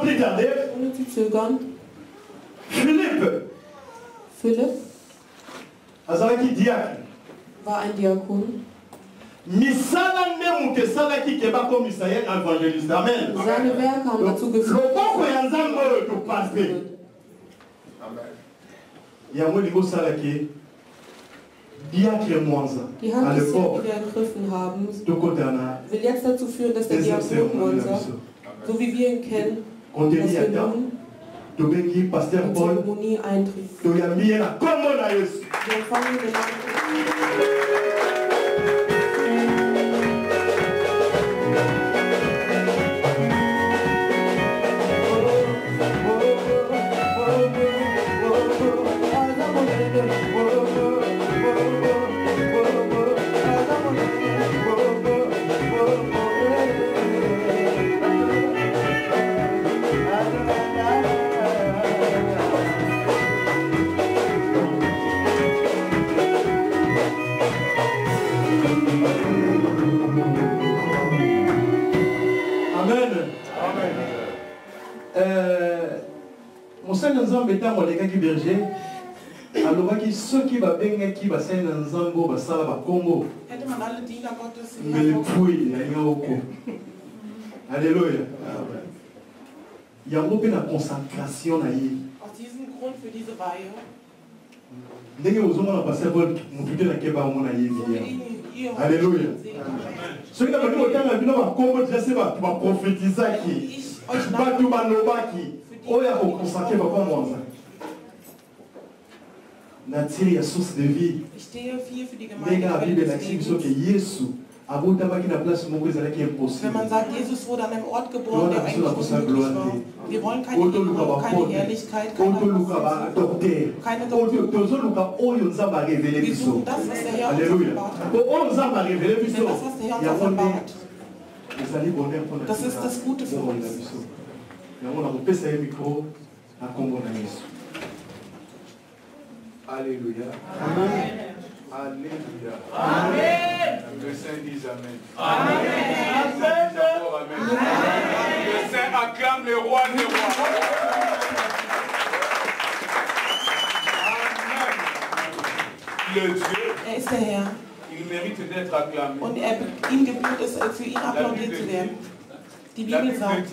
plus tarder, ohne zu zögern, Philippe, Philipp azalaki diacre. war ein Diakon. Misala nde mutu esalaki ke bakomisa ye évangéliste. Amen. Seine Werke haben dazu geführt, loboko ya nzambe oyo topase yango elingi osalaki diacre mwanza die à Hand des Herrn, l'époque die wir ergriffen haben, tokotana will jetzt dazu führen, dass der Diakon Monza, so wie wir ihn kennen, dass wir nun tobengi pasteur in Paul Zeremonie eintreten. toyambi ye na kombo na Yesu. Wir empfangen den mosali na nzambe ntango alekaki berger alobaki soki babengaki basali na nzambe oyo basala bakombo melepui yalinga oko alleluya yango mpe na concentration na ye ndenge ozomona pasteur Paul motu te nakeba omona ye bilia alleluya soki na bandi kotanga bino bakombo deja se bato baprofetizaki bato balobaki oyo akokonsake papa mwanza na tiri ya source de vie ndenge na bible elakisi biso ke yesu abotamaki na place moko ezalaki impossible. Wenn man sagt, Jesus wurde an einem Ort geboren, der eigentlich unmöglich war. Wir wollen keine Ehre, keine Herrlichkeit, keine Wir suchen das, was der Herr uns offenbart hat. Denn das, was der Herr uns offenbart, das ist das Gute für uns. Alléluia. Amen. Alléluia. Amen. Le Saint dit Amen. Amen. Amen. Le Saint acclame le roi des rois. Amen. Le Dieu, ist der Herr. Il mérite d'être acclamé. Und ihm gebührt es, für ihn applaudiert zu werden. Die Bibel sagt,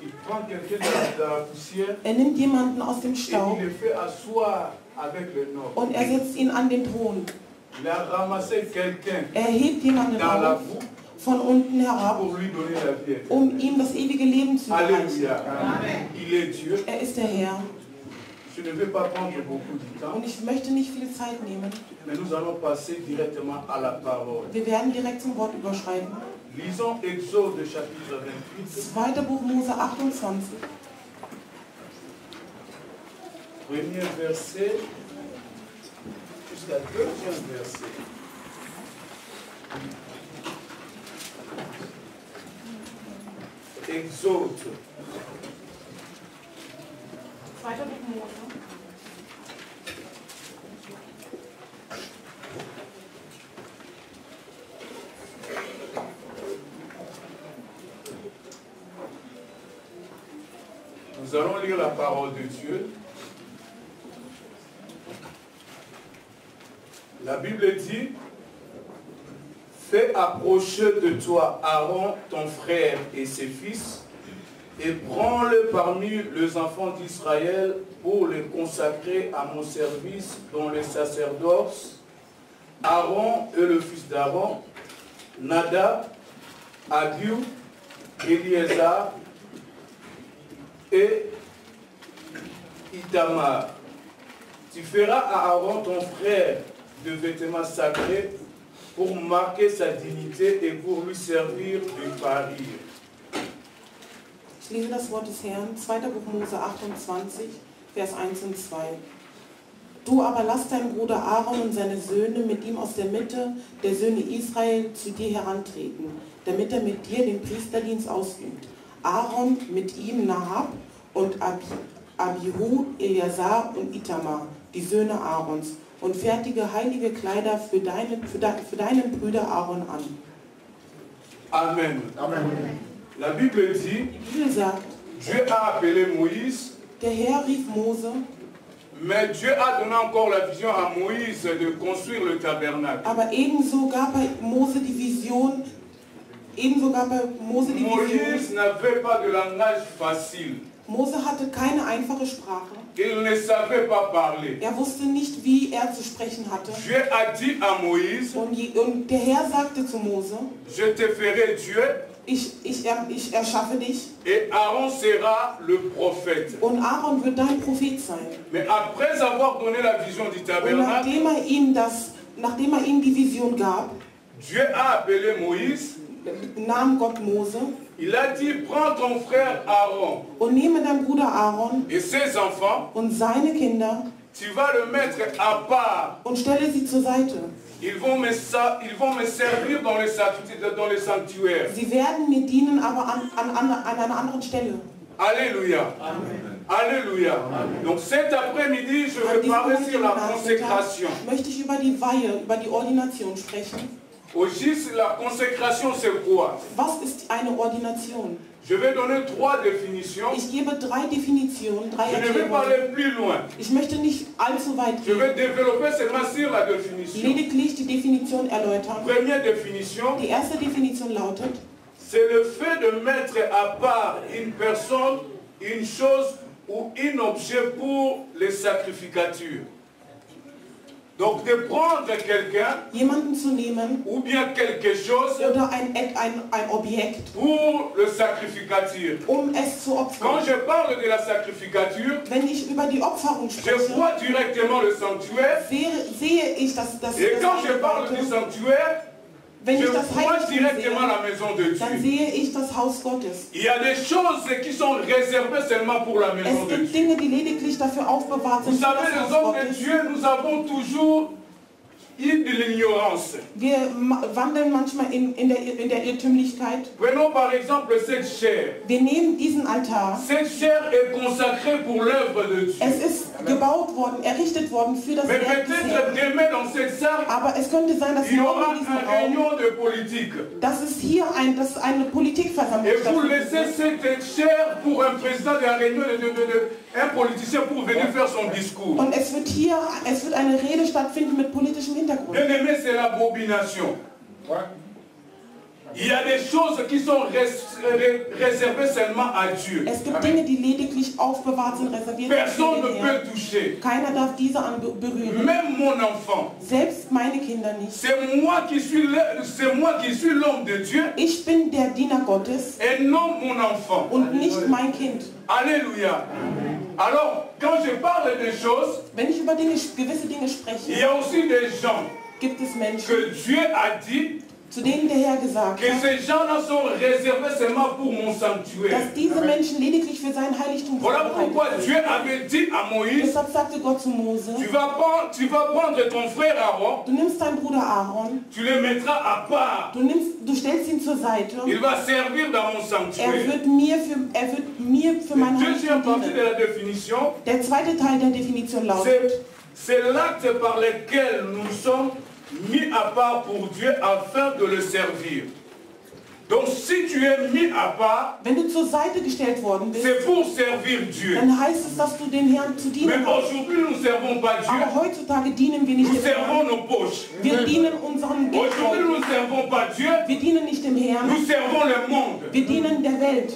il prend quelqu'un de la poussière, nimmt jemanden aus dem Staub et il le fait asseoir avec le nord. Und setzt ihn an den Thron. Il a ramassé quelqu'un Hebt jemanden dans la auf, boue von unten herab, pour lui donner la vie. ihm das ewige Leben zu erreichen. Alléluia. Il est Dieu. Ist der Herr. Je ne vais pas prendre beaucoup de temps. Und ich möchte nicht viel Zeit nehmen. Mais nous allons passer directement à la parole. Wir werden direkt zum Wort überschreiten. Lisons Exode chapitre 28. 2. Buch Mose 28. Premier verset jusqu'à deuxième verset. Exode. 2. Buch Mose. Nous allons lire la parole de Dieu. La Bible dit, fais approcher de toi Aaron, ton frère et ses fils, et prends-le parmi les enfants d'Israël pour les consacrer à mon service dans le sacerdoce. Aaron et le fils d'Aaron, Nadab, Abihu, Éléazar et Itamar. Tu feras à Aaron ton frère de vêtements sacrés pour marquer sa dignité et pour lui servir de parir. Ich lese das Wort des Herrn, 2. Buch Mose 28, Vers 1 und 2. Du aber lass deinen Bruder Aaron und seine Söhne mit ihm aus der Mitte der Söhne Israel zu dir herantreten, damit er mit dir den Priesterdienst ausübt. Aaron mit ihm Nahab und Abihu, Eleazar und Itamar, die Söhne Aarons, und fertige heilige Kleider für deinen Bruder Aaron an. Amen. Amen. La Bible dit, Die Bibel sagt, Dieu a appelé Moïse. Der Herr rief Mose. Mais Dieu a donné encore la vision à Moïse de construire le tabernacle. Aber ebenso gab Mose die Vision. Moïse n'avait pas de langage facile. Mose hatte keine einfache Sprache. Il ne savait pas parler. Wusste nicht, wie zu sprechen hatte. Dieu a dit à Moïse, und der Herr sagte zu Mose, je te ferai Dieu. Ich erschaffe dich. Et Aaron sera le prophète. Und Aaron wird dein Prophet sein. Mais après avoir donné la vision du tabernacle, nachdem ihm die Vision gab, Dieu a appelé Moïse. Nahm Gott Mose. Il a dit, prends ton frère Aaron. Und nehme dein Bruder Aaron. Et ses enfants. Und seine Kinder. Tu vas le mettre à part. Und stelle sie zur Seite. Ils vont me servir dans les sanctuaires. Sie werden mir dienen, aber an einer anderen Stelle. Alléluia. Amen. Alléluia. Amen. Donc cet après-midi, je vais parler sur la consécration. Möchte ich über die Weihe, über die Ordination sprechen. Au GIS, la consécration, c'est quoi? Was ist eine Ordination? Je vais donner 3 définitions. Ich gebe 3 Definitionen, 3 Je ne vais pas aller plus loin. Ich möchte nicht allzu weit Je gehen. vais développer seulement sur la définition. Lediglich die Definition erläutern. Première définition. Die erste Definition lautet: C'est le fait de mettre à part une personne, une chose ou un objet pour les sacrificatures. Donc de prendre quelqu'un jemanden zu nehmen ou bien quelque chose oder ein Objekt pour le sacrificature. Es zu opfern. Quand je parle de la sacrificature, wenn ich über die Opferung spreche, je vois directement le sanctuaire. Sehe ich das Et quand je parle du sanctuaire, wenn je ich das vois Heiligtum directement sehe, la maison de Dieu. dann sehe ich das Haus Gottes. Il y a des choses qui sont réservées seulement pour la maison Es de gibt Dieu. Dinge, die lediglich dafür aufbewahrt sind. Vous savez, les hommes de Dieu, nous avons toujours eu de l'ignorance. Wir wandeln manchmal in der Irrtümlichkeit. Prenons par exemple cette chair. Wir nehmen diesen Altar. Cette chair est consacrée pour l'œuvre de Dieu. Es ist gebaut worden, errichtet worden für das Mais Werk des peut-être Herrn. demain dans cette salle, Aber es könnte sein, dass il y aura morgen in diesem une Raum, réunion de politique. dass es hier eine Politikversammlung Et vous stattfindet. laissez cette chair pour un président de la réunion, un politicien pour venir faire son discours. Und es wird eine Rede stattfinden mit politischem Hintergrund. Bien aimé, c'est l'abomination. Il y a des choses qui sont réservées seulement à Dieu. Es gibt Dinge, die lediglich aufbewahrt sind, reserviert Personne für ne den Herrn. peut toucher. Keiner darf diese berühren. Même mon enfant. Selbst meine Kinder nicht. C'est moi qui suis l'homme de Dieu. Ich bin der Diener Gottes Et non mon enfant. und nicht mein Kind. Alléluia. Alors, quand je parle des choses, Wenn ich über gewisse Dinge spreche, il y a aussi des gens gibt es Menschen, que Dieu a dit zu denen der Herr gesagt que hat, ces gens-là sont réservés seulement pour mon sanctuaire. dass diese Menschen lediglich für sein Heiligtum Voilà pourquoi vorbereitet Dieu sind. avait dit à Moïse, Deshalb sagte Gott zu Mose, tu vas prendre ton frère Aaron, du nimmst deinen Bruder Aaron, tu le mettras à part. du stellst ihn zur Seite. Il va servir dans mon Er sanctuaire. wird mir für mein La deuxième Heiligtum partie de dienen. la définition, Der zweite Teil der Definition lautet, c'est l'acte par lequel nous sommes mis à part pour Dieu afin de le servir. Donc si tu es mis à part, wenn du zur Seite gestellt worden bist, c'est pour servir Dieu. dann heißt es, dass du den Herrn zu Mais dienen hast. aujourd'hui nous ne servons pas Dieu, Aber heutzutage dienen wir nicht nous dem servons Herrn. nos poches. Wir dienen unseren Aujourd'hui Geldbeutel. nous ne servons pas Dieu, Wir dienen nicht dem Herrn. nous servons le monde. Wir dienen der Welt.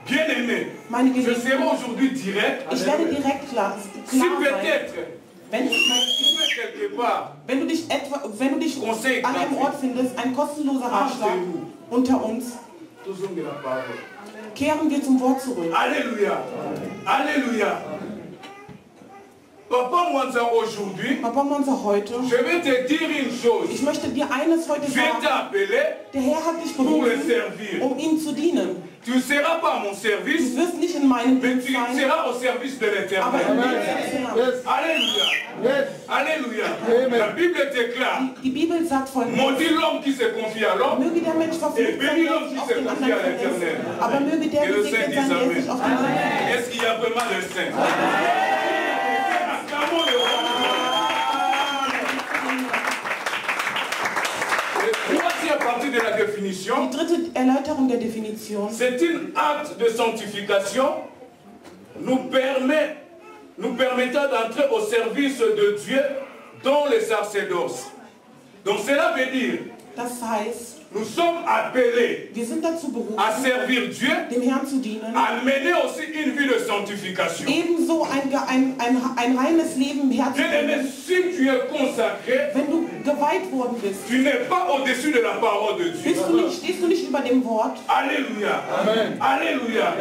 Bien aimé, Meine je Geliebten, serai aujourd'hui direct. ich werde direkt klar Si sein. peut-être Wenn tu es quelque part, du dich an einem Ort findest, ein kostenloser Ratschlag unter uns, tous hommes de la parole. kehren wir zum Wort zurück. Alléluia. Alléluia. Papa Mwanza, aujourd'hui, Papa Monza, heute, je vais te dire une chose. ich möchte dir eines heute Dieu t'a sagen. appelé Der Herr hat dich pour le berufen, servir. um ihm zu dienen. Tu ne seras pas à mon service, Du wirst nicht in meinem mais Dienst tu sein, seras au service de aber l'Éternel. im Dienst des Herrn. Alléluia. Alléluia. La Bible déclare, Die Bibel sagt folgendes: maudit l'homme qui se confie à l'homme. Möge der Mensch verflucht sein, der sich auf den anderen verlässt, aber möge der Et le Saint gesegnet dit sein, der Amen. sich auf den anderen verlässt. Est-ce qu'il y a vraiment le Saint? Acclamons le roi. La troisième partie de la définition, Die dritte Erläuterung der Definition. c'est un acte de sanctification nous permettant d'entrer au service de Dieu dans les sacerdoces. Donc cela veut dire, Das heißt, nous sommes appelés wir sind dazu berufen, à servir Dieu, dem Herrn zu dienen. à mener aussi une vie de sanctification. Ebenso ein reines Leben im Herzen. Bien-aimé, si tu es consacré, Wenn du geweiht worden bist, tu n'es pas au-dessus de la parole de Dieu. stehst du nicht über dem Wort. Alléluia. Amen. Alléluia.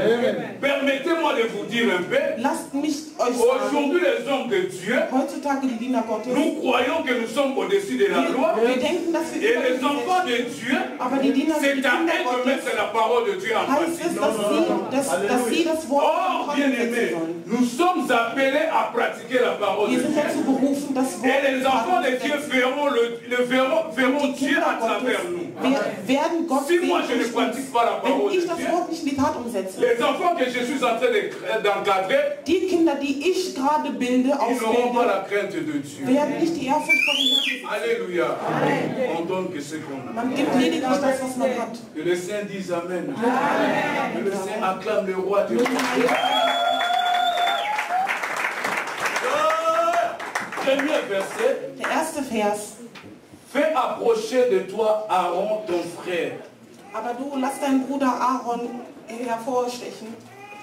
Permettez-moi de vous dire un peu. Lasst mich euch sagen, Aujourd'hui, les hommes de Dieu, heutzutage die Diener Gottes, nous croyons que nous sommes au-dessus de la loi. wir denken, dass wir Et über les das enfants Gesetz de Dieu, aber die Diener c'est sind die à Kinder eux de Gottes. mettre la parole de Dieu en Heißt es, pratique. dass sie das Wort Or, in Kraft bien-aimés, setzen sollen. nous sommes appelés à pratiquer la parole de Wir sind Dieu. dazu berufen, das Wort Et les in enfants Kraft de zu Dieu setzen. verront Die Dieu Kinder à travers Gottes nous. werden Gott Si sehen moi je ne durch uns. pratique pas la Wenn parole de ich das Dieu, Wort nicht in die Tat umsetze, les enfants que je suis en train d'encadrer, die Kinder, die ich gerade bilde, ils n'auront pas ausbilde, la crainte de Dieu. werden nicht die Ehrfurcht vor dem Herrn besitzen. Alléluia. On donne que ce qu'on a. Man gibt lediglich das, was man hat. Que les saints disent Amen. Que les saints acclament le roi de Dieu. Premier verset. Der erste Vers. Fais approcher de toi Aaron, ton frère. Aber du, lass deinen Bruder Aaron hervorstechen.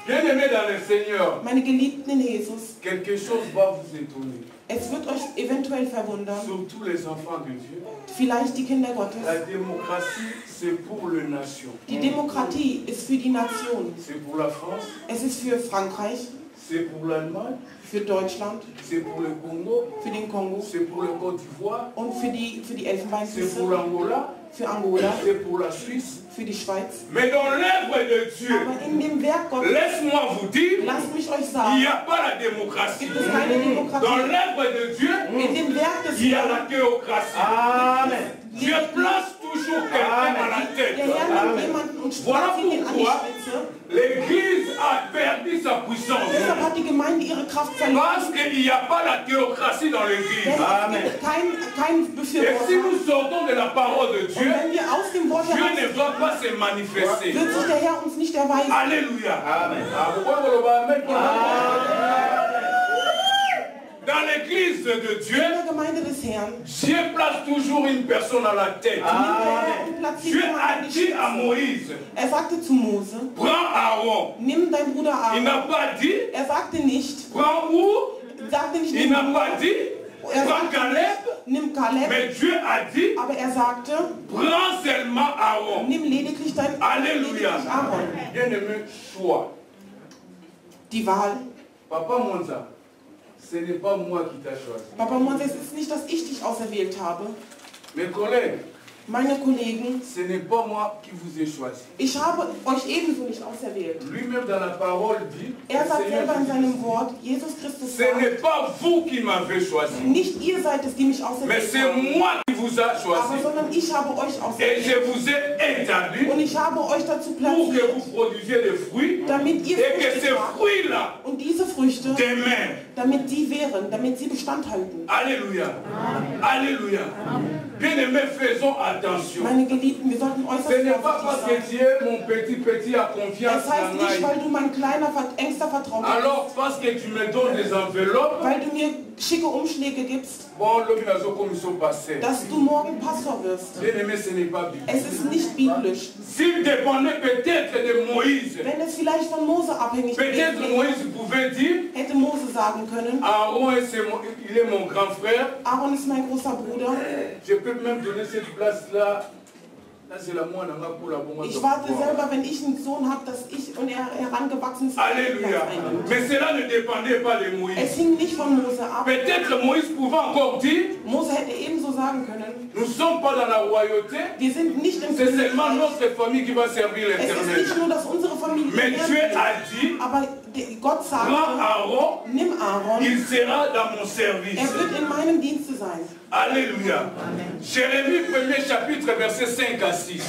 Bien-aimé dans le Seigneur, Meine Geliebten in Jesus, quelque chose va vous étonner. es wird euch eventuell verwundern, Surtout les enfants de Dieu. vielleicht die Kinder La Gottes. démocratie, c'est pour les nations. Die Demokratie ist für die Nation. C'est pour la France, Es ist für Frankreich, c'est pour l'Allemagne, für Deutschland, c'est pour le Congo, für den Kongo c'est pour le Côte d'Ivoire, und für die c'est pour Elfenbeinküste, l'Angola, für Angola, c'est pour la Suisse. für die Schweiz. Mais dans l'œuvre de Dieu, Aber in dem Werk Gottes, laisse-moi vous dire, lasst mich euch il sagen, n'y a pas la démocratie. gibt es keine Dans Demokratie. l'œuvre de Dieu, In dem Werk des il y a la Herrn, théocratie. Amen. Dieu place toujours quelqu'un à la der tête. Herr nimmt jemanden und Voilà stellt ihn an die pourquoi Spitze. l'Église a perdu sa puissance. Deshalb hat die Gemeinde ihre Kraft Parce verloren. qu'il n'y a pas la théocratie dans l'Église. Denn Amen. es gibt kein Et si Befürworter. nous sortons de la parole de Und Dieu, wenn wir aus dem Wort Dieu heraus ne va pas se manifester. wird sich der Herr uns nicht erweisen. Alléluia. Amen. Ah, pourquoi vous le voyez même? Dans l'église de Dieu, In der Gemeinde des Herrn Dieu place toujours une personne à la tête. nimmt der Herr und platziert Dieu jemanden a an die dit à Spitze. Moïse, Er sagte zu Mose, prends Aaron. nimm deinen Bruder Il n'a Aaron. pas dit, Er sagte nicht, prends où? sagte nicht, Il nimm n'a Bruder. pas dit, Er prends sagte, Caleb. nimm Kaleb. Mais Dieu a dit, Aber er sagte, prends seulement Aaron. nimm lediglich Alléluia. Aaron. Bien-aimé, choix. Die Wahl. Papa Monza, ce n'est pas moi qui t'a choisi. Papa Mose, es ist nicht, dass ich dich auserwählt habe. Mes collègues, Meine Kollegen, ce n'est pas moi qui vous ai choisi. ich habe euch ebenso nicht auserwählt. Lui-même dans la parole dit, Er le sagt Seigneur selber in dit, seinem Wort, Jesus Christus ce n'est sagt, pas vous qui m'avez choisi, nicht ihr seid es, die mich mais auserwählt c'est haben, moi qui vous a aber choisi. sondern ich habe euch Et auserwählt. je vous ai établi Und ich habe euch dazu pour que platziert, vous produisiez des fruits damit ihr et que Früchte ces tragt. fruits-là, Und diese Früchte, demain, damit sie wären, damit sie Bestand halten. Alléluia, Alléluia. Bien-aimés, faisons attention. Meine Geliebten, wir sollten Ce äußerst n'est pas parce vorsichtig que sein. tu es mon petit à confiance Das heißt en nicht, moi. weil du mein kleiner, engster Vertrauter bist, Alors, parce que tu me donnes des enveloppes, weil du mir schicke Umschläge gibst, bon, l'homme n'a pas comme ils sont passés. dass du morgen Pastor wirst. Bien-aimé, ce n'est pas biblique. Es ist nicht biblisch. S'il dépendait peut-être de Moïse, Wenn es vielleicht von Mose abhängig peut-être gewesen Moïse wäre, pouvait dire, hätte Mose sagen können, Aaron, il est mon grand frère, Aaron ist mein großer Bruder. je peux même donner cette place-là. Là, c'est la moine, pour la bonne Ich warte selber, wenn ich einen Sohn habe, dass ich und er herangewachsen ist, Alléluia. Mais cela ne dépendait pas de Es Moïse. hing nicht von Mose ab. Peut-être Moïse pouvait encore dire, Mose hätte ebenso sagen können, nous ne sommes pas dans la royauté, wir sind nicht im c'est seulement Königreich. notre famille qui va servir Es ist l'Éternel. nicht nur, dass unsere Familie Mais den Dieu Herrn a dit, aber Gott sagte, prends Aaron, nimm Aaron, il sera dans mon service. wird in meinem Dienste sein. Alléluia. Jérémie 1er chapitre, versets 5 à 6.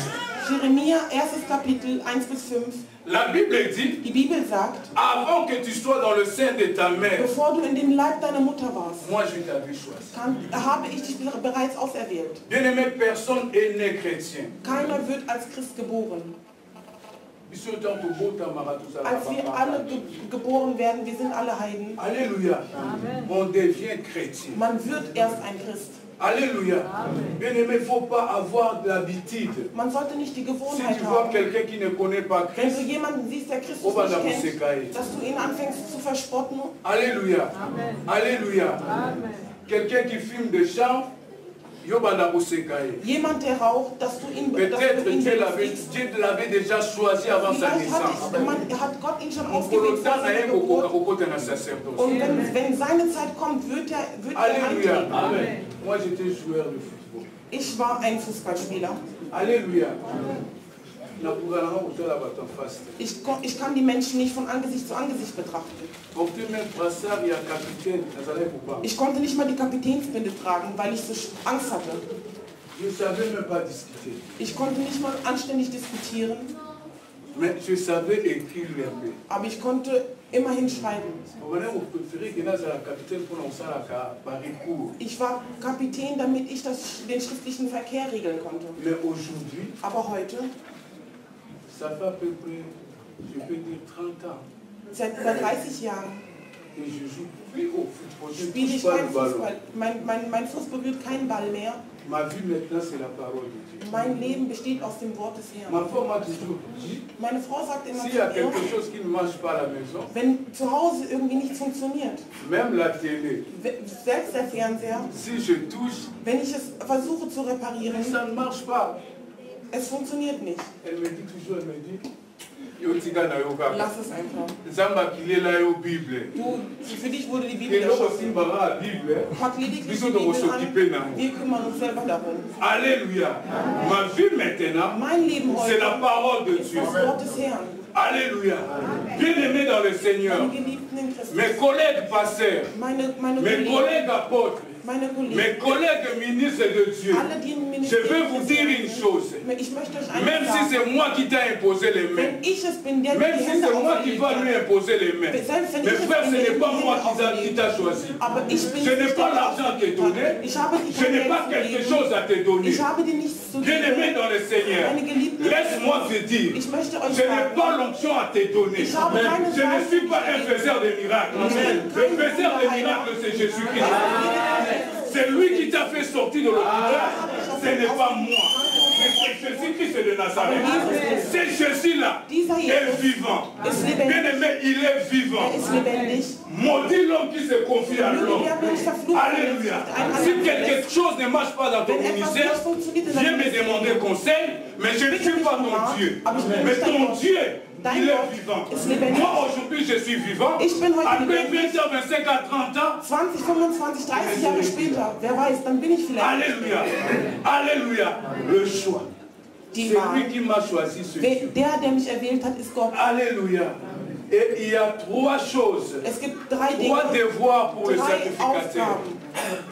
Jeremia, 1. Kapitel, 1 bis 5. La Bible dit, Die Bibel sagt, avant que tu sois dans le sein de ta mère, bevor du in dem Leib deiner Mutter warst, moi je t'avais choisi. habe ich dich bereits auserwählt. Bien-aimé, personne est né chrétien. Keiner wird als Christ geboren. Als wir alle geboren werden, wir sind alle Heiden. Alléluia. On devient chrétien. Man wird erst ein Christ. Alléluia. Bien-aimé, il ne faut pas avoir de l'habitude. Man sollte nicht die Si Gewohnheit tu vois haben, quelqu'un qui ne connaît pas wenn Christ, du jemanden siehst, der Christus nicht kennt, dass du ihn anfängst zu verspotten. Alléluia. Alléluia. Quelqu'un qui filme des chants, Jemand, der raucht, dass du ihn peut-être Dieu l'avait déjà choisi avant sa naissance. Hat Gott ihn schon ausgewählt vor seiner Geburt. Und wenn seine Zeit kommt, wird er eintreten. Moi j'étais joueur de football. Ich war ein Fußballspieler. Alléluia. Ich kann die Menschen nicht von Angesicht zu Angesicht betrachten. Ich konnte nicht mal die Kapitänsbinde tragen, weil ich so Angst hatte. Ich konnte nicht mal anständig diskutieren. Aber ich konnte immerhin schreiben. Ich war Kapitän, damit ich den schriftlichen Verkehr regeln konnte. Aber heute, ça fait à peu près, je peux dire 30 ans. Seit über 30 Jahren et je joue plus au football. Je spiele ich touche pas keinen le ballon. Fußball. Mein Fuß berührt keinen Ball mehr. Ma vie maintenant c'est la parole de Dieu. Mein Leben besteht aus dem Wort des Herrn. Ma femme m'a toujours dit, meine Frau sagt immer s'il zu y a mir, quelque chose qui ne marche pas à la maison, wenn zu Hause irgendwie nichts funktioniert, même la télé, selbst der Fernseher, si je touche, wenn ich es versuche zu reparieren, ça ne marche pas. Es funktioniert nicht. Elle me dit toujours, elle me dit, lass es einfach. Du, für dich wurde die Bibel erschaffen. Pack lediglich die Bibel an. Wir kümmern uns selber darum. Alléluia. Ma vie maintenant, mein Leben heute c'est la parole de ist Dieu. das Wort des Herrn. Alléluia. Bien-aimé dans le Seigneur, Meine Geliebten in Christus, mes collègues pasteurs, meine mes collègues apôtres, meine Kollegen, mes collègues ministres de Dieu, alle, die im je Ministerium veux vous dire une chose. ich möchte euch Même eines si sagen. c'est moi qui t'ai imposé les mains, Wenn ich es bin, der mir même die si Hände c'est moi qui auferlegt va hat, lui imposer les mains, selbst wenn mes ich es frères, bin, ce der n'est mir pas die moi Hände qui auferlegt t'a hat, choisi. aber ich bin Je n'ai nicht pas der, l'argent à te donner. ich habe dir Je kein n'ai Geld pas zu quelque geben. chose à te donner. Ich habe dir nichts zu Bien-aimé geben. dans le Seigneur, Meine Geliebten, laisse-moi te dire, ich möchte euch je n'ai sagen, pas l'onction à te donner. Ich habe keine Je ne suis pas un Weisheit. faiseur de miracles. Ich bin Le kein faiseur de Wunderheiler. miracles, c'est Jésus-Christ. C'est lui qui t'a fait sortir de l'hôpital. Ce n'est pas moi. Mais c'est Jésus-Christ de Nazareth. C'est Jésus-là est vivant. Bien-aimé, il est vivant. ist lebendig. Maudit l'homme qui se confie à l'homme. Der Mensch verflucht. Alléluia. Si quelque chose ne marche pas dans ton ministère, viens me demander conseil, mais je ne suis pas ton Dieu. Mais ton Dieu, il est vivant. Moi aujourd'hui je suis vivant. Après 20 ans, 25 à 30 ans. 20, 25, 30 Jahre später, wer weiß, dann bin ich vielleicht. Alléluia. Alléluia. Le choix. C'est lui qui m'a choisi ce Dieu. Der mich erwählt hat, ist Gott. Alléluia. Et il y a trois choses. Es gibt drei Dinge, Trois devoirs pour le drei sacrificateur. Aufgaben.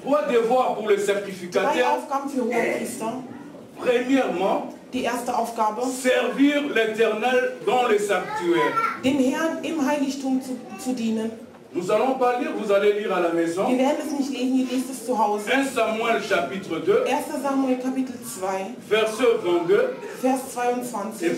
Trois devoirs pour le Drei sacrificateur. Aufgaben für Hohepriester. Premièrement, Die erste Aufgabe, servir l'Éternel dans le sanctuaire. dem Herrn im Heiligtum zu dienen. Nous allons pas lire, vous allez lire à la maison. Wir werden es nicht lesen, ihr lest es zu Hause. 1 Samuel chapitre 2, 1. Samuel Kapitel 2, verset 22. Vers Et 22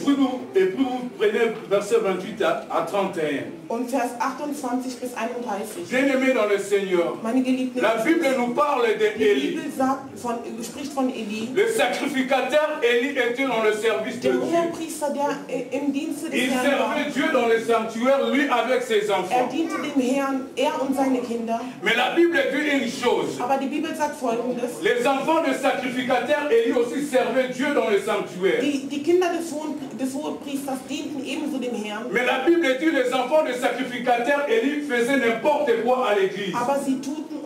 puis vous prenez verset 28 à 31. und Vers 28 bis 31. Bien-aimés dans le Seigneur, Meine Geliebten, la Bible nous parle die d'Élie. Bibel spricht von Eli, Le sacrificateur Élie était dans le service de der Dieu. Hohepriester, der im Dienste des Il Herrn war. servait Dieu dans le sanctuaire, lui avec ses Er enfants. diente dem Herrn, er und seine Kinder. Mais la Bible dit une chose. Aber die Bibel sagt Folgendes. Les enfants du sacrificateur Élie aussi servaient Dieu dans le sanctuaire. Die Kinder des Hohepriesters dienten ebenso dem Herrn. Mais la Bible dit les enfants du sacrificateur Élie faisaient n'importe quoi à l'église. Aber sie tuten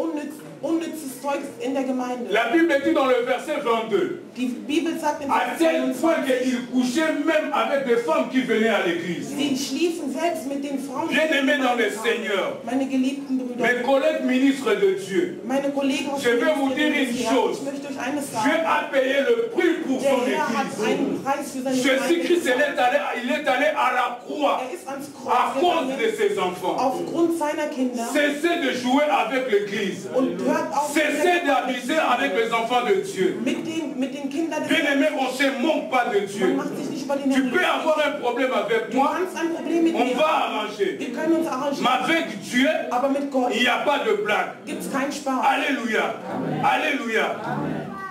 unnützes Zeug in der Gemeinde. La Bible dit dans le verset 22. Die Bibel sagt in À Vers tel point 22, qu'il couchait même avec des femmes qui venaient à l'église. sie schliefen selbst mit den Frauen. Bien-aimés dans le Seigneur, Meine geliebten Brüder, mes collègues ministres de Dieu, meine Kollegen aus Je dem vais vous Ministerium dire des une Herrn, chose. ich möchte euch eines Dieu sagen. a payé le prix pour Der son Herr hat église. einen Preis für seine Jésus-Christ Gemeinde. il est allé à la croix Er ist ans à Kreuz cause de gegangen, ses enfants. aufgrund seiner Kinder. Cessez de jouer avec l'église. Und hört auf, Cessez d'abuser avec les enfants de Dieu. mit den Kindern des Bien-aimés, on ne se moque pas de Man Dieu. macht sich nicht über den Tu Herrn peux lustig. avoir un problème avec Du moi, kannst ein Problem mit on mir va haben. arranger. Wir können uns arrangieren. Mais avec Dieu, Aber mit Gott il n'y a pas de blague. gibt es keinen Spaß. Alléluia. Alléluia.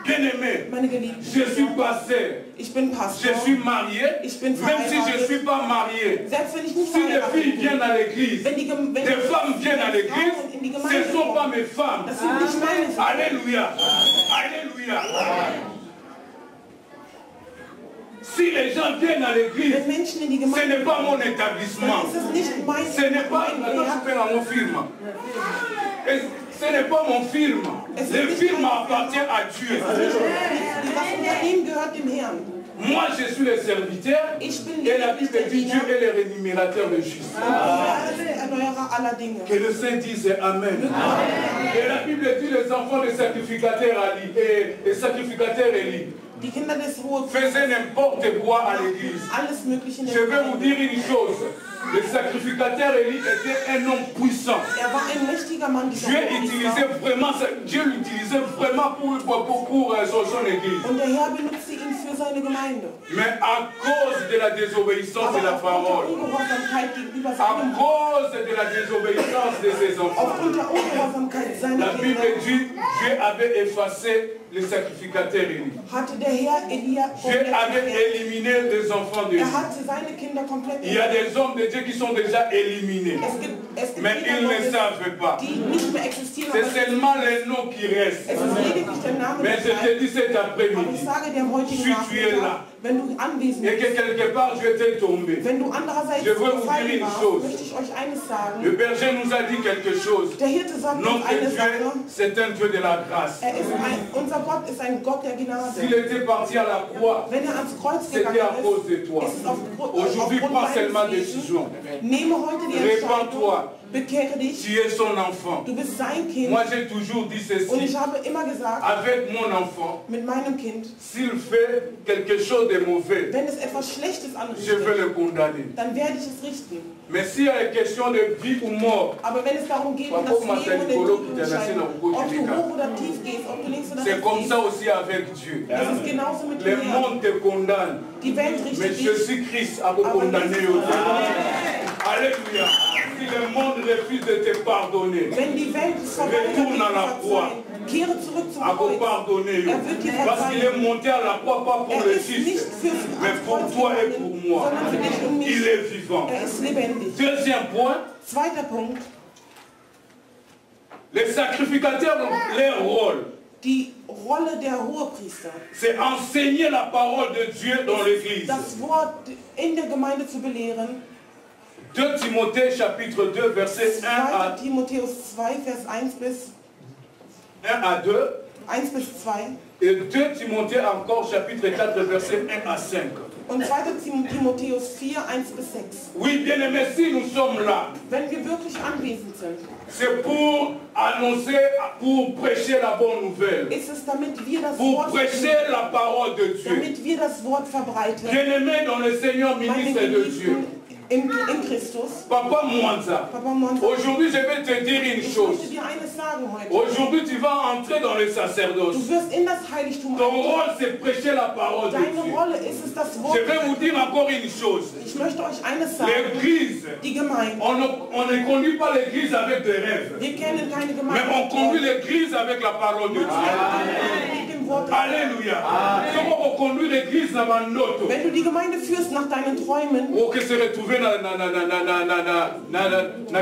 Bien-aimé, Meine Geliebten, je suis pasteur. ich bin Je Pastor. suis marié, Ich bin même si je ne verheiratet. suis pas marié. Selbst wenn ich nicht Si les verheiratet filles bin, viennent à l'église, wenn die femmes viennent à l'église, Frauen in die ce Gemeinde ne sont pas kommen, mes femmes. das sind nicht meine Frauen. Alléluia. Alléluia. Si les gens viennent à l'église, Wenn Menschen in die ce Gemeinde n'est pas mon kommen, établissement. dann ist es nicht mein Ce n'est pas Werk. mon film. Et ce n'est pas mon film. Le film appartient à Dieu. Das Unternehmen gehört dem Herrn. Moi, je suis le serviteur Ich bin et la Bible der dit Dieu Diener. est le rémunérateur de juste. Er ist der Erneuerer aller Dinge. Que le Saint dise Amen. Et la Bible dit les enfants des sacrificateurs et sacrificateurs Élie Die Kinder des Hohen faisaient n'importe quoi à l'église. alles Mögliche in Je der vais vous Gemeinde. dire une chose. Le sacrificateur Élie était un homme puissant. Er war ein mächtiger Mann, dieser Dieu Hohepriester. l'utilisait vraiment pour son église. Und der Herr benutzte ihn für seine Gemeinde. Mais à cause de la désobéissance Aber de la aufgrund der parole, Ungehorsamkeit gegenüber à seinem cause de la désobéissance de ses enfants, aufgrund der Ungehorsamkeit seiner la Bible Kinder dit Dieu avait effacé les sacrificateurs Élie. hatte der Herr Elia Dieu komplett avait verkehrt. éliminé les enfants de Dieu. Er hatte seine Kinder komplett Il y a des hommes de Dieu qui sont déjà éliminés, Es gibt mais Kinder ils ne Gottes, savent pas. die nicht mehr existieren. C'est aber seulement les noms qui restent. Es ist lediglich der Name Mais der je te Zeit. dis cet Aber ich après-midi, sage dir am heutigen Si tu es là, Nachmittag, wenn du anwesend et que bist, quelque part je t'ai tombé, wenn du andererseits Je veux vous gefallen dire une warst, chose. möchte ich euch eines le sagen. berger nous a dit quelque chose. Der Hirte sagt uns Notre eine Dieu, Sache. c'est un Dieu de la grâce. Unser Gott ist ein Gott der Gnade. S'il était parti à la croix, Wenn er ans Kreuz c'était gegangen à cause de ist, toi. ist es Aujourd'hui, aufgrund prends seulement deines décision. Wesens. Nehme heute die Entscheidung, Répands-toi. bekehre dich, Tu es son enfant. du bist sein Kind. Moi, j'ai toujours dit Und ich ceci. habe immer gesagt, Avec mon enfant, mit meinem Kind, s'il fait quelque chose de mauvais, wenn es etwas Schlechtes je vais anrichtet, le condamner. dann werde ich es richten. Mais s'il y a une question de vie ou mort, Aber wenn es darum geht, Papa, das comment Leben und den Nicolo, Tod qui zu t'a laissé entscheiden, dans le ob du Bouddha. hoch oder tief gehst, ob du links oder c'est rechts comme gehst, ça aussi avec Dieu. das ist genauso mit Le dem Herrn. monde te condamne, Die Welt mais richtet dich, Jésus-Christ a condamné aussi. Alléluia. Si le monde refuse de te pardonner, wenn die Welt es verweigert, Retourne dich à zu la croix. verzeihen, kehre zurück zum à vous Kreuz. pardonner. Er wird dir Parce qu'il est verzeihen. monté à la croix pas pour Er les ist nicht justes, für mais ans pour Kreuz toi et gegangen, pour moi. sondern für dich und mich. Il est vivant. Er ist lebendig. Deuxième point, Zweiter Punkt, les sacrificateurs, leur rôle, die Rolle der Hohepriester. c'est enseigner la parole de Dieu dans l'église. Das Wort in der Gemeinde zu belehren. 2 Timothée chapitre 2 verset 2. Timotheus 2, Vers 1 bis 1 à 2 2. et 2 Timothée encore chapitre 4 verset 1 à 5. Und 2. Timotheus 4, 1 bis 6. Oui, bien aimés, si nous sommes là, Wenn wir wirklich anwesend sind, c'est pour annoncer, pour prêcher la bonne nouvelle, ist es, damit wir das pour Wort prêcher la parole de Dieu. damit wir das Wort verbreiten. Bien-aimés dans le Seigneur, Meine ministre de Dieu, Geliebten in Christus. Papa Mwanza, Papa Monza, aujourd'hui je vais te dire une ich chose. möchte dir eines sagen heute. Aujourd'hui tu vas entrer dans le sacerdoce. Du wirst in das Heiligtum Ton eintreten. rôle c'est prêcher la parole de Deine Dieu. Rolle ist es, das Wort. Je vais vous dire encore une chose. Ich möchte euch eines sagen. L'église, Die Gemeinde. on ne conduit pas l'église avec des rêves. Wir kennen keine Mais Gemeinde. on conduit l'église avec la parole de Dieu. Mit dem Wort. Alléluia. conduire l'église dans Bandoto, Wenn du die Gemeinde führst nach deinen Träumen, ou que se retrouver dans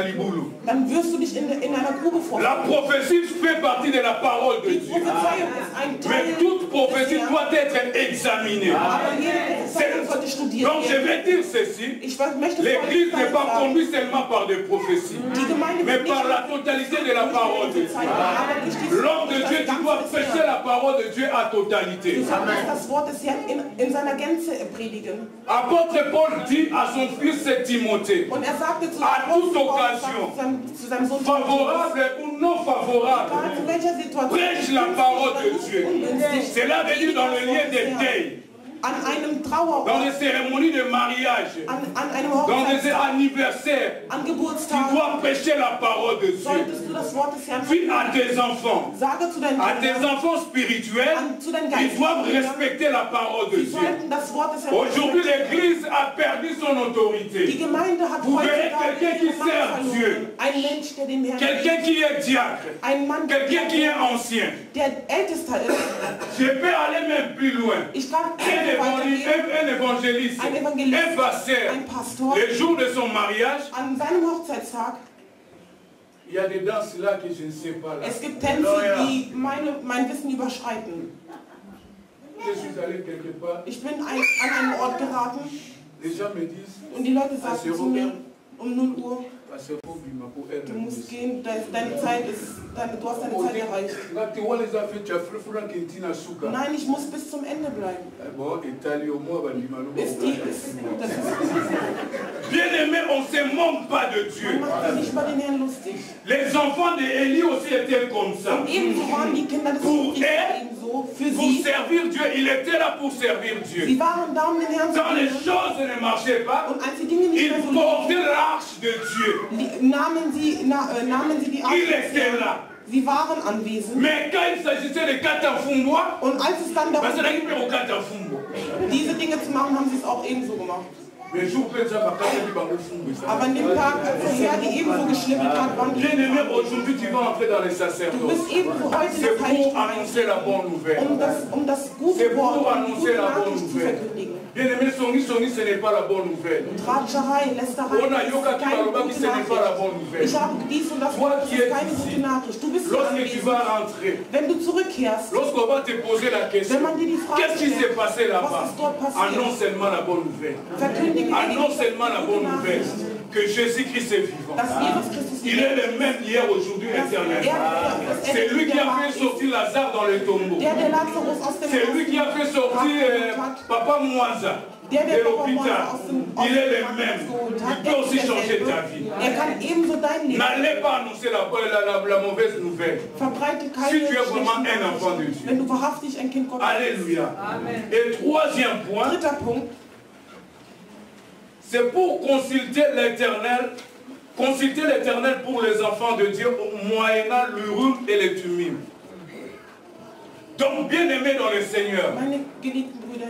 Libulu. dann wirst du dich in einer Grube La vorfinden. prophétie fait partie de la parole de Die Dieu. Prophezeiung ist ein Mais Teil toute prophétie des Herrn. doit être examinée. Aber jede Prophezeiung sollte studiert Donc je werden. vais dire ceci. Ich möchte L'église n'est Folgendes pas sagen. conduite seulement par des prophéties, Die Gemeinde mais wird nicht par la totalité de la parole de Dieu. aber durch die L'homme de Dieu, tu dois prêcher la parole de Dieu à totalité. Du solltest das Wort des Herrn in seiner Gänze predigen. Apôtre Paul dit à son fils Timothée, Und er sagte zu à toute occasion, zu seinem Sohn favorable ou non favorable, egal zu welcher Situation, prêche la parole de Dieu. ungünstig, Cela veut dire dans le lien des deuils, an einem Trauerort, dans les cérémonies de mariage, an einem dans les Hochzeitstag, anniversaires, an tu Geburtstag, dois prêcher la parole de Dieu. solltest du das Wort des Herrn Puis à tes enfants, sage zu deinen à tes Kindern, enfants spirituels, zu deinen ils doivent Geistlichen, respecter la parole de sie Dieu. sollten das Wort des Herrn Aujourd'hui, respektieren. l'Église a perdu son Die autorité. Gemeinde hat Vous verrez heutzutage quelqu'un qui ihre Macht sert verloren. Dieu. Ein Mensch, der dem Herrn Quelqu'un qui est diacre, ein Mann, quelqu'un qui est ancien. der Ältester ist. Je peux aller même plus loin. Ich kann Un évangéliste, Ein Evangelist, un pasteur, ein Pastor, le jour de son mariage, an seinem Hochzeitstag, il y a des danses là que je ne sais pas là. es gibt Tänze, die mein Wissen überschreiten. Je suis allé quelque part, Ich bin an einen Ort geraten les gens me disent, und die Leute sagten zu mir, um 0 Uhr, parce que pour Bima, pour elle, du musst gehen, deine Zeit ist, du hast deine Zeit erreicht. Nein, ich muss bis zum Ende bleiben. Bien-aimé, on ne se moque pas de Dieu. Man macht sich nicht über den Herrn lustig. Les enfants d'Élie aussi étaient comme ça. Und ebenso waren die Kinder des Pour Priesters elle, ebenso für Pour sie. servir Dieu, il était là pour servir Dieu. Sie waren da, um den Herrn zu Quand les dienen. choses ne marchaient pas, Und als die Dinge nicht il mehr so portait l'arche de Dieu. nahmen sie die Il Arche des était Herrn. là. Sie waren anwesend. Mais quand il s'agissait de Katafumbois, Und als es dann darum parce que ging, là, il Katafumbo. diese Dinge zu machen, haben sie es auch ebenso gemacht. Mais jour peut ça va Katafumbo Fumbo. Aber an dem Tag, als der Herr die ebenso geschlippert hat, waren die Bien-aimé, aujourd'hui tu vas entrer dans les Du sacerdoces. bist ebenso heute C'est das pour Heiligtum, annoncer la bonne nouvelle. um das C'est gute pour Wort, um die annoncer gute la bonne Nachricht zu nouvelle. verkündigen. Bien-aimé, Songi, ce n'est pas la bonne nouvelle. Tratscherei, Lästerei, On a das yoga ist qui keine va gute ce n'est pas la Nachricht. bonne nouvelle. Ich habe dies und das, Toi das qui ist es keine ici, gute Nachricht. Du bist hier Lorsque tu anwesend. vas rentrer, Wenn du zurückkehrst, lorsqu'on va te poser la question, wenn man dir die Frage qu'est-ce qui s'est stellt, passé was là-bas? ist dort passiert, Annonce seulement la bonne nouvelle. verkündige dir Annonce seulement la die bonne gute nouvelle. Nachricht, Que Jésus-Christ est vivant. dass Jesus Christus Il est le même hier, aujourd'hui, éternellement. C'est lui qui a fait sortir Lazare dans le tombeau. der Lazarus aus dem C'est lui qui a fait sortir Papa Moisa de l'hôpital. Il est le même. Il peut aussi changer ta vie. kann ebenso dein Leben. N'allez pas annoncer la mauvaise nouvelle. Verbreite keine Si tu es vraiment schlechten un enfant de Nachrichten, wenn Dieu. du wahrhaftig ein Kind Gottes bist. Alléluia. Et troisième point, Dritter Punkt, c'est pour consulter l'Éternel pour les enfants de Dieu, moyennant l'Urim et les Thummim. Donc, bien aimé dans le Seigneur, meine geliebten Brüder,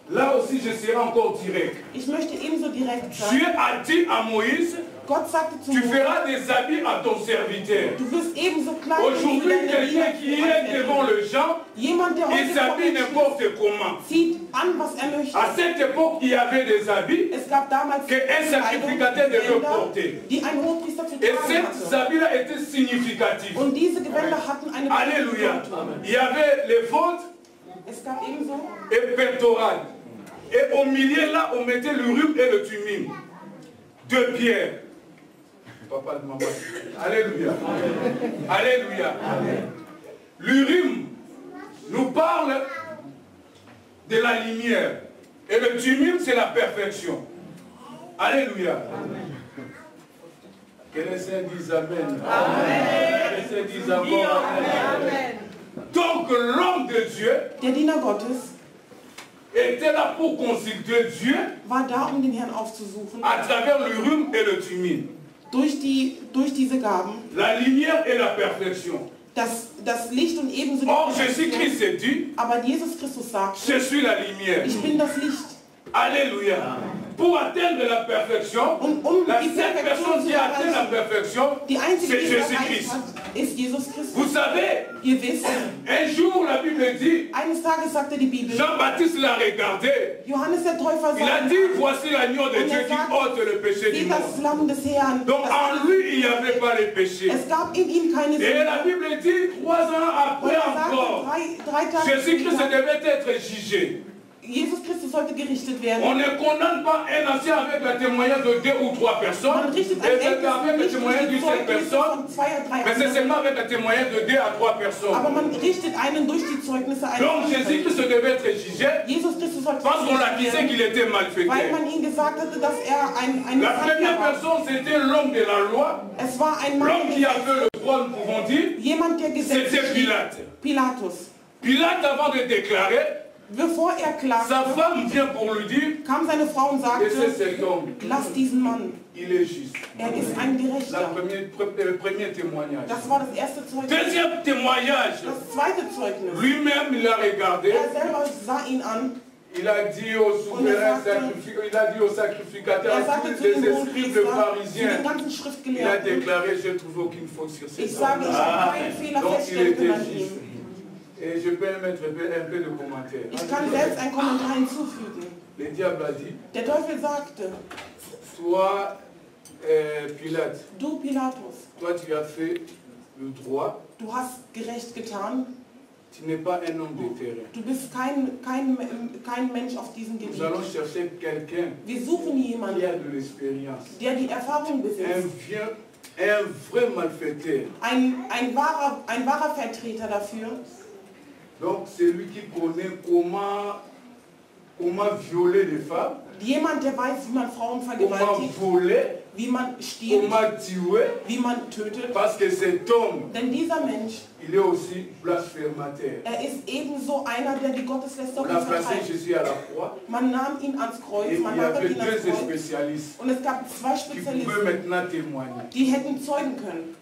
là aussi je serai encore direct. ich möchte ebenso direkt Dieu sein. a dit à Moïse, Gott sagte zu tu Mose, feras des habits à ton serviteur. du wirst ebenso klein wie Aujourd'hui, deine quelqu'un qui est devant le gens, Jemand, der il heute vor s'habille Menschen n'importe comment. zieht an, was er möchte. À cette époque, il y avait des habits Es gab damals qu'un sacrificateur devait Gewänder, porter. die ein Hochpriester zu Et tragen ces hatte. habits-là étaient significatifs. Und diese Gewänder hatten eine Alléluia. Bedeutung. Il y avait les fautes Es gab ebenso et pectorales. Et au milieu là, on mettait l'Urim et le Thummim. Deux pierres. Papa de maman. Alléluia. Alléluia. L'Urim nous parle de la lumière. Et le Thummim, c'est la perfection. Alléluia. Que les saints disent Amen. Que les saints disent encore Amen. Donc l'homme de Dieu der Diener Gottes, était là pour consulter Dieu war da, um den Herrn aufzusuchen, à travers l'Urim et le Thummim. durch diese Gaben, La lumière et la perfection. das Licht und ebenso die Or, Perfektion. Jésus-Christ s'est dit, Aber Jesus Christus sagt, je suis la lumière. ich bin das Licht. Alléluia. Pour atteindre la perfection, la seule personne qui a atteint la perfection, c'est Jésus-Christ. Vous savez, un jour la Bible dit, eines Tages sagte die Bibel, Jean-Baptiste l'a regardé. Johannes der Täufer Il a dit, voici l'agneau de Dieu qui ôte le péché du wie das monde. Lamm des Herrn. Donc en lui, il n'y avait pas le péché. Es gab in ihm keine Et Sünde. la Bible dit, 3 ans après encore, drei Tage Jésus-Christ später, devait être jugé. Jesus Christus sollte gerichtet werden. On ne condamne pas un ancien avec le témoignage de 2 ou 3 personnes. Man richtet Et ein c'est Ältesten avec le nicht durch témoignage die d'une seule Zeugnisse personne. von 2 oder 3 Mais c'est anderen. seulement avec le témoignage de 2 à 3 personnes. Aber man richtet einen durch die Zeugnisse eines Donc anderen. Jésus-Christ devait être jugé Jesus Christus sollte parce qu'on gerichtet l'accusait werden, qu'il était malfaiteur. weil man ihm gesagt hatte, dass er ein La première Verräter war. personne, c'était l'homme de la loi. Es war ein Mann, L'homme qui a fait le droit, nous pouvons dire, jemand, der Gesetz c'était schrieb, Pilate. Pilatus. Pilate, avant de déclarer, Bevor er klagte, sa femme vient pour lui dire, kam seine Frau und laissez sagte, cet homme, lass diesen Mann, il est juste. er ist ein Gerechter. Le premier témoignage. Das war das erste Zeugnis. Deuxième témoignage, Das zweite Zeugnis. lui-même il a regardé, Er selber sah ihn an. il a dit au souverain sacrificateur, il a dit au sacrificateur, Er à sagte tous zu dem les esprits de Hohenpriester, zu pharisiens, den ganzen il a Schriftgelehrten, déclaré, je ne trouve aucune faute sur ich cet sage, homme. ich habe keinen Fehler Donc il feststellen können était an juste. ihm. Et je peux mettre un peu de commentaires. Ich kann selbst einen Kommentar hinzufügen. Le diable a dit, Der Teufel sagte, toi, Pilate, du Pilatus, toi tu as fait le droit, du hast gerecht getan, tu n'es pas un homme de terrain. du bist kein Mensch auf diesem Nous Gebiet. allons chercher quelqu'un Wir suchen qui a jemanden, de l'expérience. der die Erfahrung besitzt. Un vrai malfaiteur. Ein wahrer Vertreter dafür. Donc c'est lui qui connaît comment violer les femmes, Jemand, der weiß, wie man Frauen comment vergewaltigt, voler, wie man stiehlt, comment tuer, wie man tötet. parce que cet homme, Denn dieser Mensch, il est aussi blasphémateur. er ist ebenso einer, der die On Gotteslästerung a placé vertreibt. Jésus à la croix Man nahm ihn ans et Kreuz, il man y avait nagelt ihn ans 2 Kreuz. spécialistes Und es gab 2 qui pouvaient Spezialisten, maintenant témoigner. die hätten zeugen können.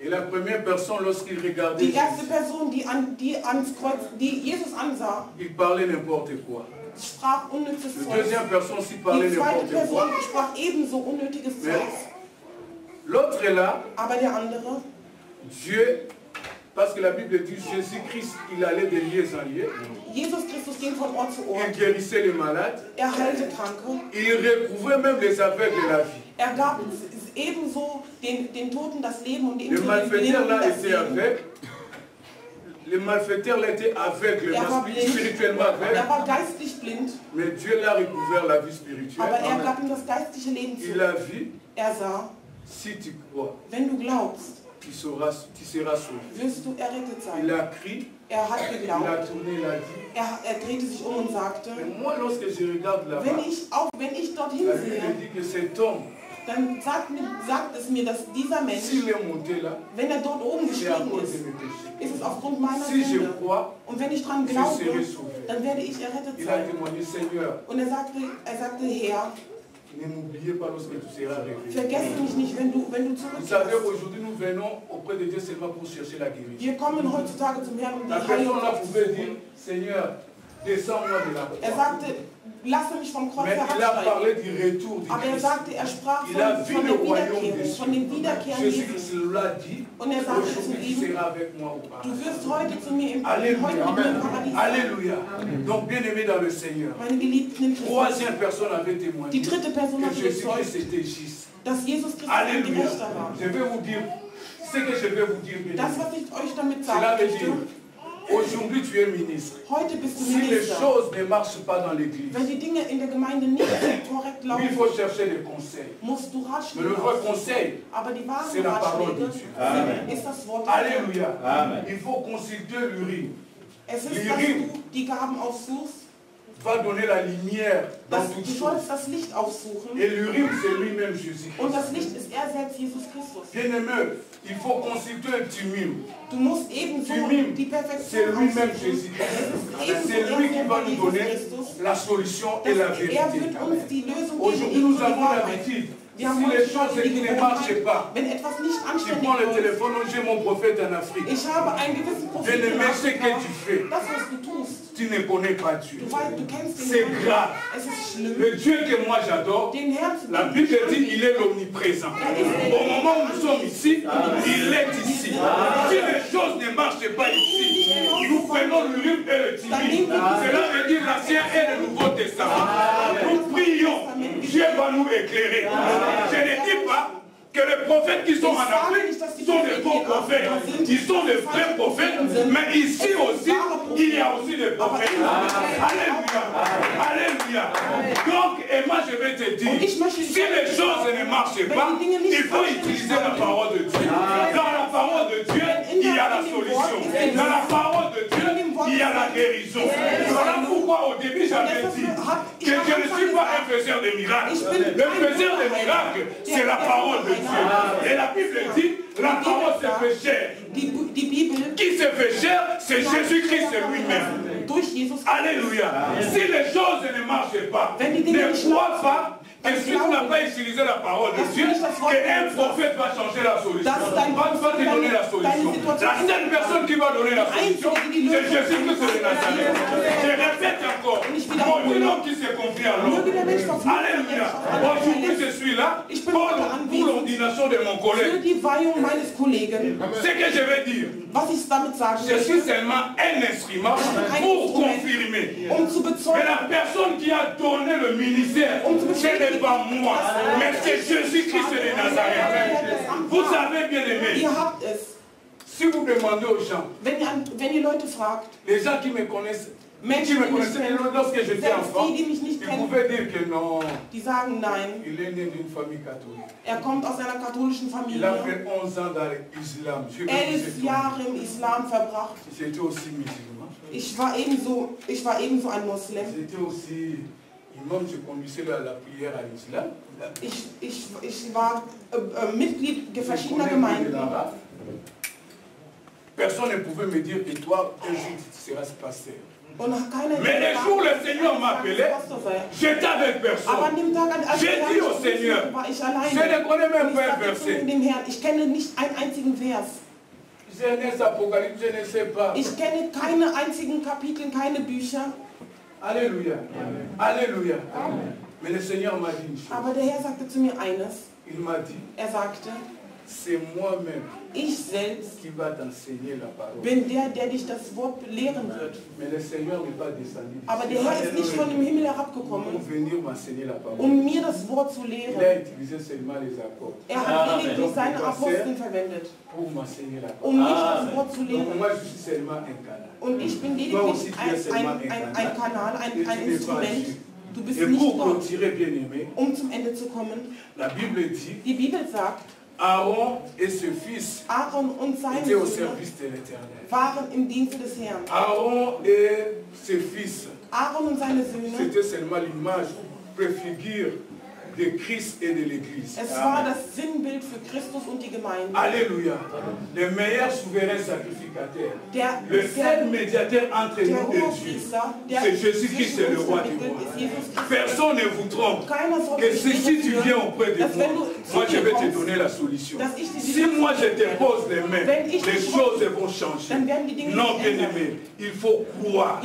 Et la première personne, lorsqu'il regardait Die erste Jésus, Person, die ans Kreuz, die Jesus ansah, il parlait n'importe quoi. sprach unnützes La Zeug. deuxième personne aussi parlait Die zweite n'importe Person quoi. sprach ebenso unnötiges Mais Zeug. l'autre est là, Aber der andere, Dieu, parce que la Bible dit Jésus-Christ, il allait de lieu en lieu. Jesus Christus ging von Ort zu Ort. Il guérissait les malades. Er heilte Kranke. Il recouvrait même les aveugles de la vie. Er gab ebenso den Toten das Leben und den Le malfaiteur là das était Leben. aveugle. Le malfaiteur là était aveugle, Er war blind, spirituellement er aveugle. war geistlich blind, Mais Dieu l'a recouvert la vie aber spirituelle. er gab ihm das geistliche Leben Il zu. a vu, Er sah, si tu crois, wenn du glaubst, tu seras sauvé. wirst du errettet Il sein. a crié, Er hat il a geglaubt, tourné, il a dit. er drehte sich um und sagte, Mais moi, lorsque je regarde là-bas, wenn ich dorthin la Bible sehe, dit que cet homme, dann sagt es mir, dass dieser Mensch, s'il est monté là, wenn er dort oben c'est à gestiegen cause de ist, mes péchés. ist es aufgrund meiner Si je Sünde. crois, Und wenn ich dran je glaube, serai sauvé. dann werde ich errettet Il a sein. témoigné, Seigneur, Und er sagte, Herr, ne m'oubliez pas lorsque tu seras réveillé. vergesse mich nicht, wenn du Vous savez, zurückkehrst. aujourd'hui, nous venons auprès de Dieu seulement pour chercher la guérison. Wir kommen heutzutage zum Herrn, um La die Heilung personne là zu pouvait dire, suchen. Seigneur, descends-moi de la Er croix. sagte, lasse mich vom Kreuz Mais il a herabsteigen. parlé du retour du Aber er Christ. sagte, er sprach Il a vu von le der royaume Wiederkehrung, des von den cieux. Wiederkehren Jesu. Jésus-Christ l'a dit, Und er sagte zu aujourd'hui tu ihm, seras avec moi au du paradis. wirst heute zu mir heute Alléluia. mit mir im Paradies sein. Alléluia. Donc, bien aimé dans le Seigneur. Meine Geliebten in Christus, Troisième personne avait témoigné die dritte Person que hat Jésus-Christ bezeugt, était juste. dass Jesus Christus ein Alléluia. Gerechter war. Je vais vous dire, ce que je vais vous dire, bien Das, aimé. was ich euch damit Cela sagen veut möchte, dire, aujourd'hui tu es ministre. heute bist du Si les Minister. choses ne marchent pas dans l'église, Wenn die Dinge in der Gemeinde nicht korrekt il laufen, faut chercher des conseils. musst du Mais le Ratschläge vrai aussuchen. conseil, Aber die c'est la wahren parole de Ratschläge Dieu. ist das Wort Gottes. Alléluia. Amen. Il faut consulter l'urine. Es ist, dass du die Gaben aufsuchst, Va donner la lumière dans toutes du choses. sollst das Licht aufsuchen Et l'urine, c'est lui-même Jésus. und das Licht ist er selbst, Jesus Christus. Bien-aimé, il faut consulter un tumule. Du musst ebenso Tumim, die c'est Perfektion lui-même aufsuchen. Jésus. Es ist C'est ebenso lui qui er va selber, nous Jesus donner Christus, la solution et la dass er vérité. wird uns die Lösung geben Aujourd'hui, und nous die avons Wahrheit. l'habitude Wir haben Si les choses manchmal die qui ne marchent pas, wenn etwas nicht tu anständig prends le läuft. téléphone, j'ai mon prophète en Afrique. Ich habe einen gewissen Je Propheten ne in sais ce que Afrika. tu fais. Das, was du tust, Tu ne connais pas Dieu. du kennst den C'est Herrn. grave. Es ist schlimm. Le Dieu que moi j'adore, Den Herrn, la Bible dit qu'il est l'omniprésent. Au moment où nous sommes ici, il est ici. Si les choses ne marchent pas ici, nous prenons le livre et le timide. Cela veut dire l'Ancien et le Nouveau Testament. Nous prions, Dieu va nous éclairer. Je ne dis pas que les prophètes qui sont en Afrique sont des bons prophètes. Ils sont des vrais prophètes, mais ici aussi, il y a aussi des prophètes. Alléluia. Alléluia. Donc, et moi je vais te dire, si les choses ne marchent pas, il faut utiliser la parole de Dieu. Dans la parole de Dieu, il y a la solution. Dans la parole de Dieu, il y a la guérison. Voilà pourquoi au début j'avais dit que je ne suis pas un faiseur de miracles. Le faiseur de miracles, c'est la parole de Dieu. Et la Bible dit, la parole se fait chair. Qui se fait chair, c'est Jésus-Christ lui-même. Alléluia. Si les choses ne marchent pas, ne crois pas que si tu n'as pas utilisé la parole de Dieu, qu'un prophète va changer la solution. Va te donner la solution. La seule personne qui va donner la solution, c'est Jésus-Christ de Nazareth. Je répète encore, mon Dieu qui s'est confié à l'homme. Alléluia. Aujourd'hui, je suis là pour l'ordination de mon collègue. Ce que je veux dire, je suis seulement un instrument pour confirmer. Mais la personne qui a donné le ministère, ce n'est pas moi, mais c'est Jésus-Christ de Nazareth. Vous avez bien aimé. Si vous demandez aux gens, les gens qui me connaissent, lorsque j'étais enfant, ils pouvaient dire que non, die sagen nein, il est né d'une famille catholique. kommt aus einer katholischen Il a Familie. fait 11 ans dans l'islam. 11 Jahre im Islam verbracht. J'étais aussi musulman. Ich war ebenso ein Moslem. J'étais aussi imam, je conduisais la prière à l'islam. Ich war Mitglied verschiedener Gemeinden. Personne ne pouvait me dire, et toi, un jour, tu seras pasteur. Mais le jour où le Seigneur m'a appelé, j'étais avec personne. J'ai dit au Seigneur, je ne connais même pas un verset. Ich kenne nicht einen einzigen Vers. Genèse, Apocalypse, je ne sais pas. Ich kenne keine einzigen Kapitel, keine Bücher. Alléluia. Alléluia. Mais le Seigneur m'a dit une chose. Aber der Herr sagte zu mir eines. Il m'a dit, sagte, c'est moi-même ich selbst qui va t'enseigner la parole. bin der dich das Wort lehren wird. Mais le Seigneur n'est pas descendu. Aber der Herr ist nicht von dem Himmel Pour herabgekommen, venir m'enseigner la parole. mir das Wort zu lehren. Il a utilisé seulement les accords Hat lediglich seine Apostel verwendet, pour m'enseigner la parole. mich das Wort zu Donc lehren. moi je suis seulement un canal. Und ich bin lediglich ein Kanal, ein Instrument. Du bist Et nicht pour Gott. clôturer, bien aimé, Zum Ende zu kommen, la Bible dit, die Bibel sagt, Aaron et ses fils Aaron und seine étaient au Söhne service de l'Éternel. waren im Dienste des Herrn. Aaron et ses fils, Aaron und seine Söhne, c'était seulement l'image, préfigure de Christ et de l'Église. es war das Sinnbild für Christus und die Gemeinde. Alléluia. Le meilleur souverain sacrificateur. Le seul médiateur entre nous et Dieu. C'est Jésus-Christ, c'est le roi du roi. Personne ne vous trompe. Que si tu viens auprès de moi, moi je vais te donner la solution. Si moi je te pose les mains, les choses vont changer. Non, bien aimé, il faut croire.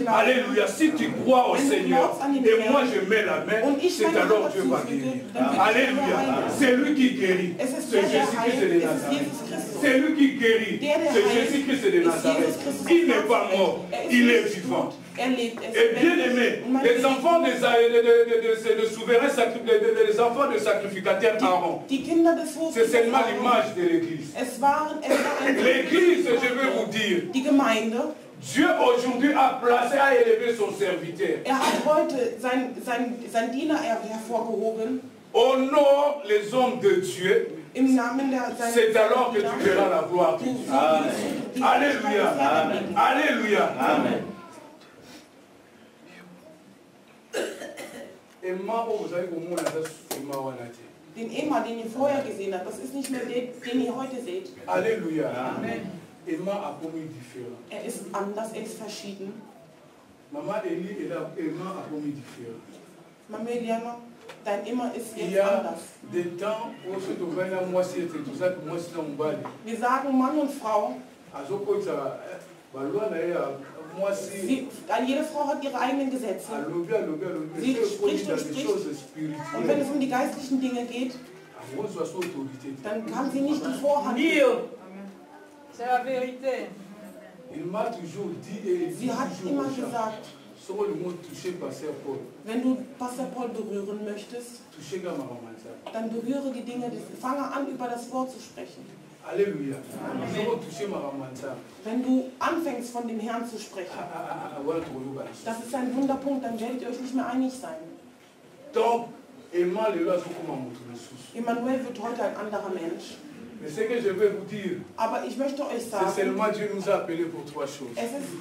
Alléluia. Si tu crois au Seigneur et moi je mets la main, c'est alors Dieu va guérir. Alléluia. C'est lui qui guérit. C'est Jésus-Christ de Nazareth. C'est lui qui guérit. C'est Jésus-Christ de Nazareth. Il n'est pas mort. Il est vivant. Et bien aimé, les enfants des souverains, les enfants de sacrificateurs Aaron, c'est seulement l'image de l'Église. L'Église, je vais vous dire, Dieu aujourd'hui a élevé son serviteur. Hat heute sein Diener hervorgehoben. Honore les hommes de Dieu. Im Namen C'est alors que tu verras la gloire de Dieu. Alléluia. Alléluia. Amen. Den Emma, den ihr vorher gesehen habt, das ist nicht mehr der, den ihr heute seht. Alléluia. Emma ist anders, er ist verschieden. Maman Eli, Emma a commis différent. Mameliana, dein Immer ist Il y jetzt a anders. des temps où ce devient moi c'est tout ça que moi c'est dans mon bal. Wir sagen Mann und Frau. Jede Frau hat ihre eigenen Gesetze. Sie spricht und spricht. Und wenn es um die geistlichen Dinge geht, dann kann sie nicht die Vorhand. C'est la vérité. Sie hat immer gesagt, wenn du Pastor Paul berühren möchtest, dann berühre die Dinge, fange an, über das Wort zu sprechen. Alléluia. Wenn du anfängst, von dem Herrn zu sprechen, das ist ein Wunderpunkt, dann werdet ihr euch nicht mehr einig sein. Emmanuel wird heute ein anderer Mensch. Mais ce que je veux vous dire, aber ich möchte euch sagen, c'est seulement Dieu nous a appelés pour trois choses.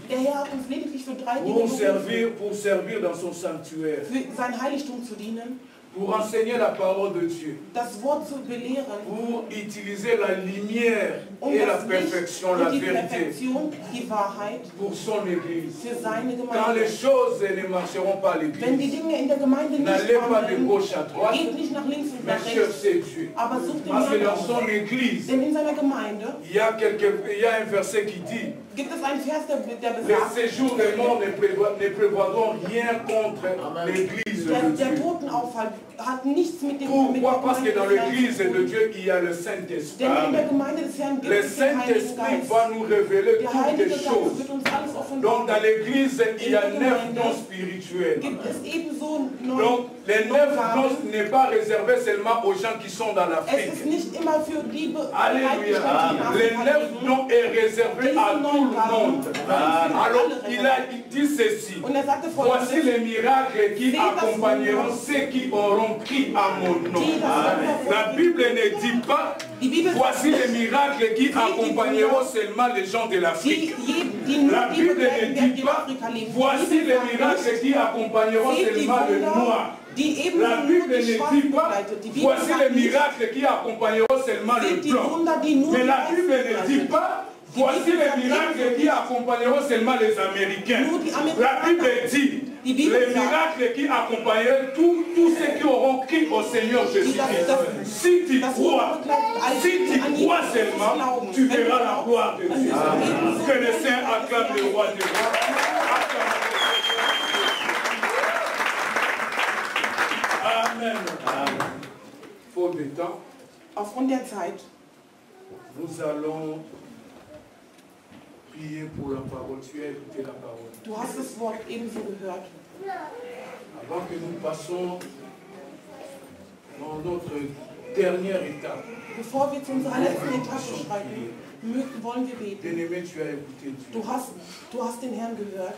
Der Herr hat uns lediglich für drei Dinge pour servir dans son sanctuaire. Für sein Heiligtum zu dienen. Pour enseigner la parole de Dieu. Das Wort zu belehren. Pour utiliser la lumière et la perfection, la vérité. Die Wahrheit. Pour son église. Für seine Gemeinde. Quand les choses ne marcheront pas à l'église. Wenn die Dinge in der Gemeinde nicht n'allez pas de gauche à droite. Geht nicht nach links und nach mais cherchez rechts. Dieu. Aber sucht den Parce que Herrn. dans son église, Denn in seiner Gemeinde. Il y a un verset qui dit. Gibt es einen Vers, der les besagt, séjours des morts ne prévoiront rien contre l'église de Dieu. Der Totenaufhalt hat nichts mit dem Pourquoi? Parce que dans l'église de Dieu, il y a le Saint-Esprit. Le Saint-Esprit va nous révéler toutes les choses. Donc dans l'église, il y a 9 dons spirituels. Donc les 9 dons n'est pas réservé seulement aux gens qui sont dans l'Afrique. Alléluia. Les 9 dons est réservé à tout le monde. Alors il dit ceci. Voici les miracles qui accompagneront ceux qui auront cri à mon nom. La Bible ne dit pas voici les miracles qui accompagneront seulement les gens de l'Afrique. La Bible ne dit pas voici les miracles qui accompagneront seulement les Noirs. La Bible ne dit pas voici les miracles qui accompagneront seulement les Blancs. Mais la Bible ne dit pas voici les miracles qui accompagneront seulement les Américains. La Bible dit les miracles qui accompagneront tous ceux qui auront crié au Seigneur Jésus-Christ. Si tu crois seulement, tu verras la gloire de Dieu. Que les saints acclament le roi de rois. Amen. Faute de temps, aufgrund der Zeit, nous allons prier pour la parole. Tu as écouté la parole. Du hast das Wort ebenso gehört. Avant que nous passions dans notre dernière étape. Bevor wir zu unserer letzten Etappe schreiten, wollen wir beten. Bien-aimé, tu as écouté Dieu. Du hast den Herrn gehört.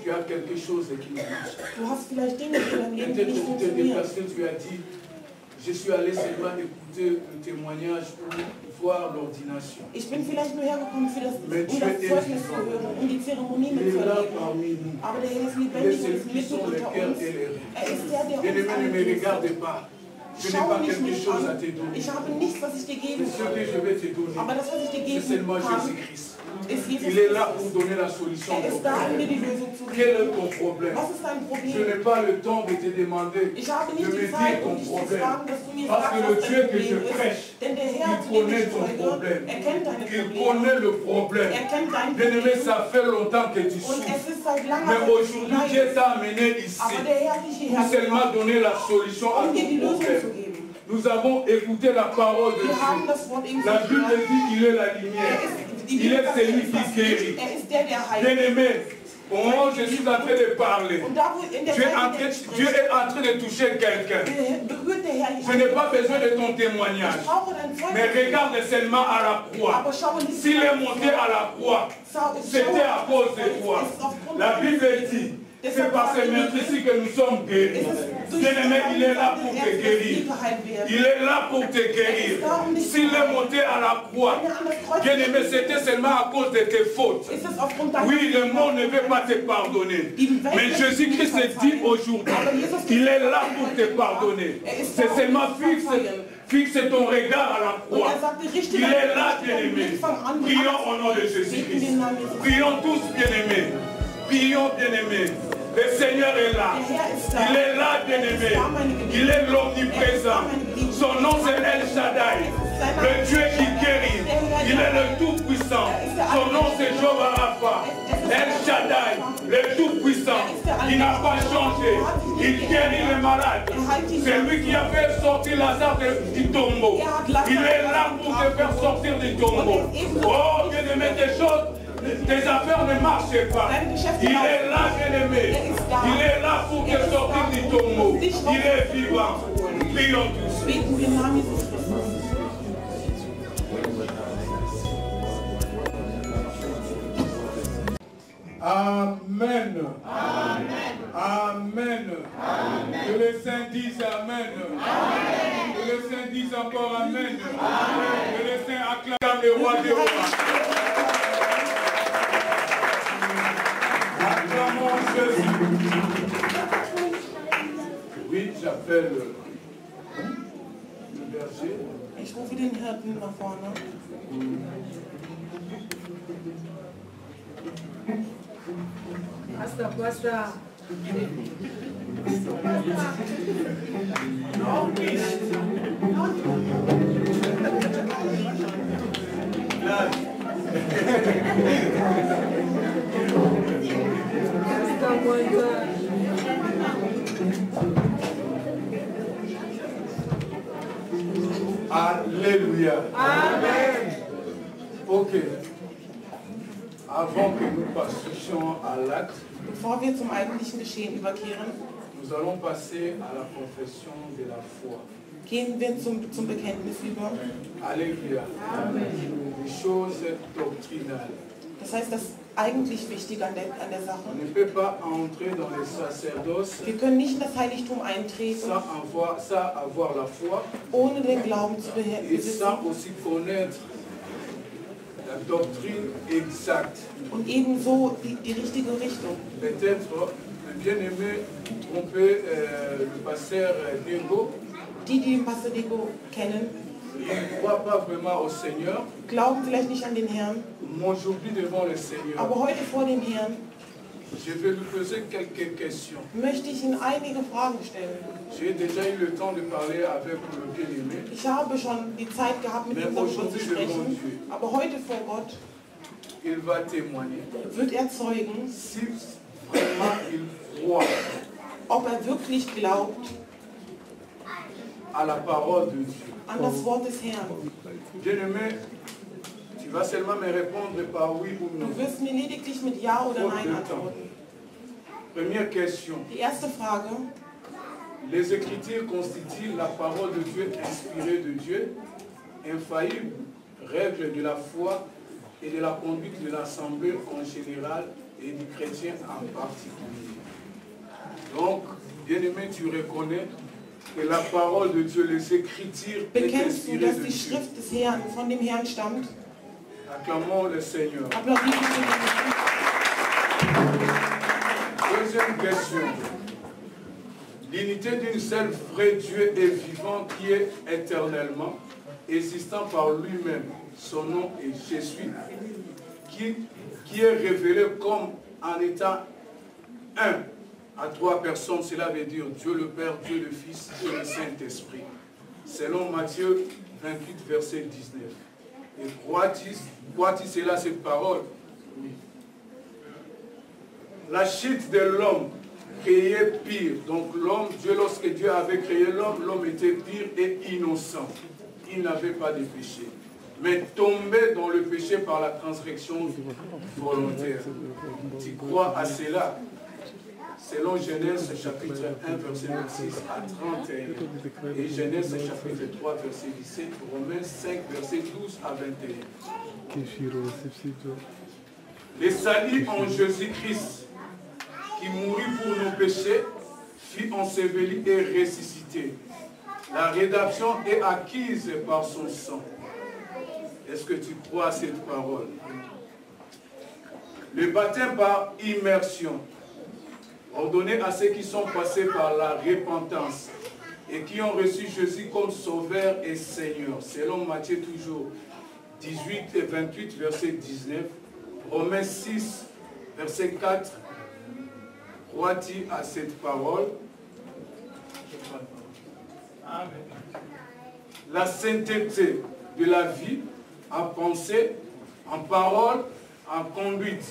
Tu as quelque chose qui marche. Du hast vielleicht Dinge in deinem Leben, die nicht funktionieren. Tu as dit, je suis allé seulement écouter le témoignage pour voir l'ordination. Ich bin vielleicht nur hergekommen, um das Zeugnis zu hören, um die Zeremonie mitzuerleben. Aber der Herr ist lebendig und ist mitten unter uns. Er ist der uns angeht. Schau nicht mich an. Ich habe nichts, was ich dir geben kann. Aber das, was ich dir geben kann, ist Jesus Il est là pour donner la solution. Er ist da, um dir die Lösung zu Quel est geben. ton problème? Was ist dein Je Problem? n'ai pas le temps de te demander Ich habe de nicht me die dire Zeit, ton um dich zu problème. fragen, dass du mir Parce sagst, que le was Dieu dein que je Problem prêche, ist. Denn der Herr, il zu dem connaît ich ton folge, problème. er kennt deine Il Probleme. connaît le problème. Er kennt dein Bien-aimé, Problem. ça fait longtemps que tu Und souffres. es ist seit langer Mais Zeit aujourd'hui, Dieu t'a amené ici Aber der Herr hat dich pour hierher seulement gebracht, donner la solution à um dir die ton Lösung zu problème. geben. Nous avons écouté la parole de Wir haben Dieu. das Wort eben La Bible gehört. dit qu'il est la lumière. Il est celui qui guérit. Er ist der heilt. Bien-aimé, au moment où je suis en train de parler, Und da, wo in der Dieu Zeit, in der Dieu est en train de toucher quelqu'un. berührt der Herr Je n'ai pas besoin de ton témoignage. Ich brauche dein Mais Zeugnis. regarde seulement à la croix. Aber schaue nicht S'il est monté à la croix, c'était à cause de toi. La Bible dit, c'est par ce meurtre-ci que nous sommes guéris. Bien-aimé, il est là pour te guérir. Il est là pour te guérir. S'il est monté à la croix, bien-aimé, c'était seulement à cause de tes fautes. Oui, le monde ne veut pas te pardonner. Mais Jésus-Christ dit aujourd'hui, il est là pour te pardonner. C'est seulement fixe ton regard à la croix. Il est là, bien-aimé. Prions au nom de Jésus-Christ. Prions tous, bien-aimés. Prions, bien-aimés. Le Seigneur est là. Il est là, bien-aimé. Il est l'omniprésent. Son nom c'est El Shaddai, le Dieu qui guérit. Il est le Tout-Puissant. Son nom c'est Jehovah Rapha. El Shaddai, le Tout-Puissant, qui n'a pas changé. Il guérit les malades. C'est lui qui a fait sortir Lazare du tombeau. Il est là pour te faire sortir du tombeau. Oh, bien-aimé, tes affaires ne marchent pas. Il est là, bien-aimé. Il est là pour te sortir du tombeau. Il est vivant. Prions tous. Amen. Amen. Amen. Que les saints disent Amen. Amen. Que les saints disent encore Amen. Amen. Que les saints acclament le roi des rois. Acclamons Jésus. Oui, j'appelle le berger. Ich rufe den Hirten nach vorne. Basta, basta. Noch nicht. Alléluia. Amen. Ok. Avant que nous passions à l'acte, Bevor wir zum eigentlichen Geschehen überkehren, nous allons passer à la confession de la foi. gehen wir zum Bekenntnis über. Alléluia. Les choses doctrinales. Das heißt, das eigentlich Wichtige an der On Sache. ne peut pas entrer dans le sacerdoce Wir können nicht in das Heiligtum eintreten, sans avoir la foi ohne den Glauben zu et besitzen sans aussi connaître la doctrine exacte. und ebenso die richtige Richtung. Peut-être le bien-aimé trompé le pasteur Diego, Die den Pastor Diego kennen, il ne croit pas vraiment au Seigneur, glauben vielleicht nicht an den Herrn, mais aujourd'hui devant le Seigneur, aber heute vor dem Herrn je vais lui poser quelques questions. möchte ich Ihnen einige Fragen stellen. J'ai déjà eu le temps de parler avec le bien-aimé, Ich habe schon die Zeit gehabt, mit ihm darüber zu sprechen, aber heute vor Gott il va témoigner wird er zeugen, si vraiment il croit ob er wirklich glaubt à la parole de Dieu. an das Wort des Herrn. Bien-aimé, tu vas seulement me répondre par oui ou non. Du wirst mir lediglich mit Ja oder Nein antworten. Première question. Die erste Frage: Les Écritures constituent la parole de Dieu inspirée de Dieu, infaillible, règle de la foi et de la conduite de l'Assemblée en général et du chrétien en particulier. Donc, bien-aimé, tu reconnais que la parole de Dieu, les Écritures, est Bekennst du, inspirée dass de die Dieu. Schrift des Herrn von dem Herrn stammt? Acclamons le Seigneur. Applaudieren wir den Herrn. Deuxième question. L'unité d'une seule vraie Dieu est vivant qui est éternellement, existant par lui-même. Son nom est Jésus, qui est révélé comme en étant un à trois personnes. Cela veut dire Dieu le Père, Dieu le Fils et le Saint-Esprit. Selon Matthieu 28, verset 19. Et crois-tu cela, cette parole? Oui. La chute de l'homme créé pire. Donc l'homme, Dieu, lorsque Dieu avait créé l'homme, l'homme était pire et innocent. Il n'avait pas de péché. Mais tombé dans le péché par la transgression volontaire. Tu crois à cela? Selon Genèse chapitre 1, verset 26 à 31. Et Genèse chapitre 3, verset 17. Romains 5, verset 12 à 21. Les saluts en Jésus-Christ, qui mourut pour nos péchés, fut enseveli et ressuscité. La rédemption est acquise par son sang. Est-ce que tu crois à cette parole? Le baptême par immersion, ordonné à ceux qui sont passés par la repentance et qui ont reçu Jésus comme Sauveur et Seigneur. Selon Matthieu toujours 18 et 28, verset 19. Romains 6, verset 4. Crois-tu à cette parole? La sainteté de la vie en pensée, en parole, en conduite,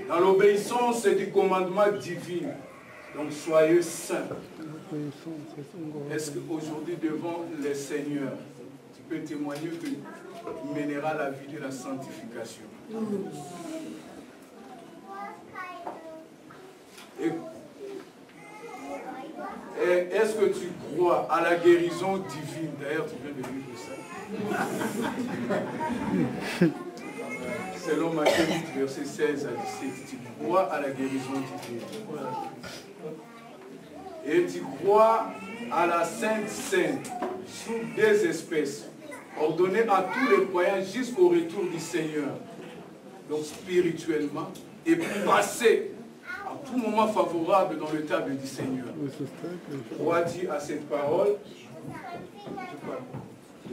dans l'obéissance du commandement divin. Donc soyez saints. Est-ce qu'aujourd'hui devant le Seigneur, tu peux témoigner que tu mèneras la vie de la sanctification? Et est-ce que tu crois à la guérison divine? D'ailleurs, tu viens de vivre ça. Selon Matthieu 8, verset 16 à 17, tu crois à la guérison divine. Et tu crois à la Sainte Seine sous des espèces, ordonnée à tous les croyants jusqu'au retour du Seigneur. Donc spirituellement, et passer à tout moment favorable dans le table du Seigneur. Crois-tu à cette parole?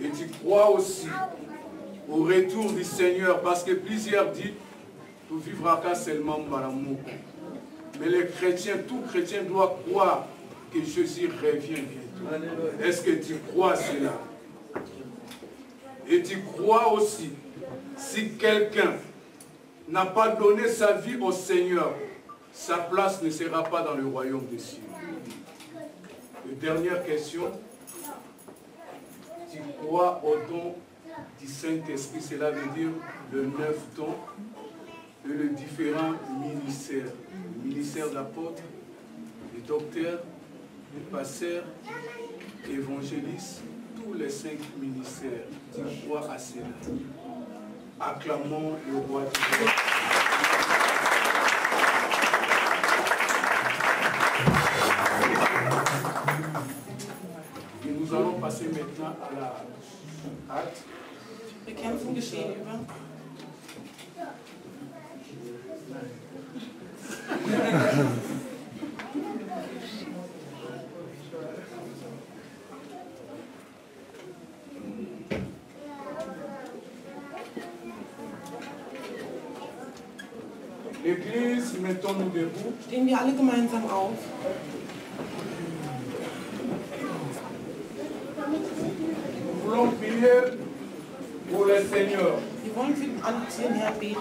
Et tu crois aussi au retour du Seigneur, parce que plusieurs disent, tu vivras qu'à seulement Malamou. Mais les chrétiens, tout chrétien doit croire que Jésus revient bientôt. Est-ce que tu crois cela? Et tu crois aussi, si quelqu'un n'a pas donné sa vie au Seigneur, sa place ne sera pas dans le royaume des cieux. Et dernière question, tu crois au don du Saint-Esprit, cela veut dire le 9 dons et les différents ministères. Le ministère d'apôtre, les docteurs, les pasteurs, évangélistes, tous les 5 ministères. Tu crois à cela. Acclamons le roi du roi. Et nous allons passer maintenant à la acte. Wir kämpfen geschehen über. L'église, mettons-nous debout. Stehen wir alle gemeinsam auf. Nous voulons prier pour le Seigneur. Wir wollen für den Herrn beten.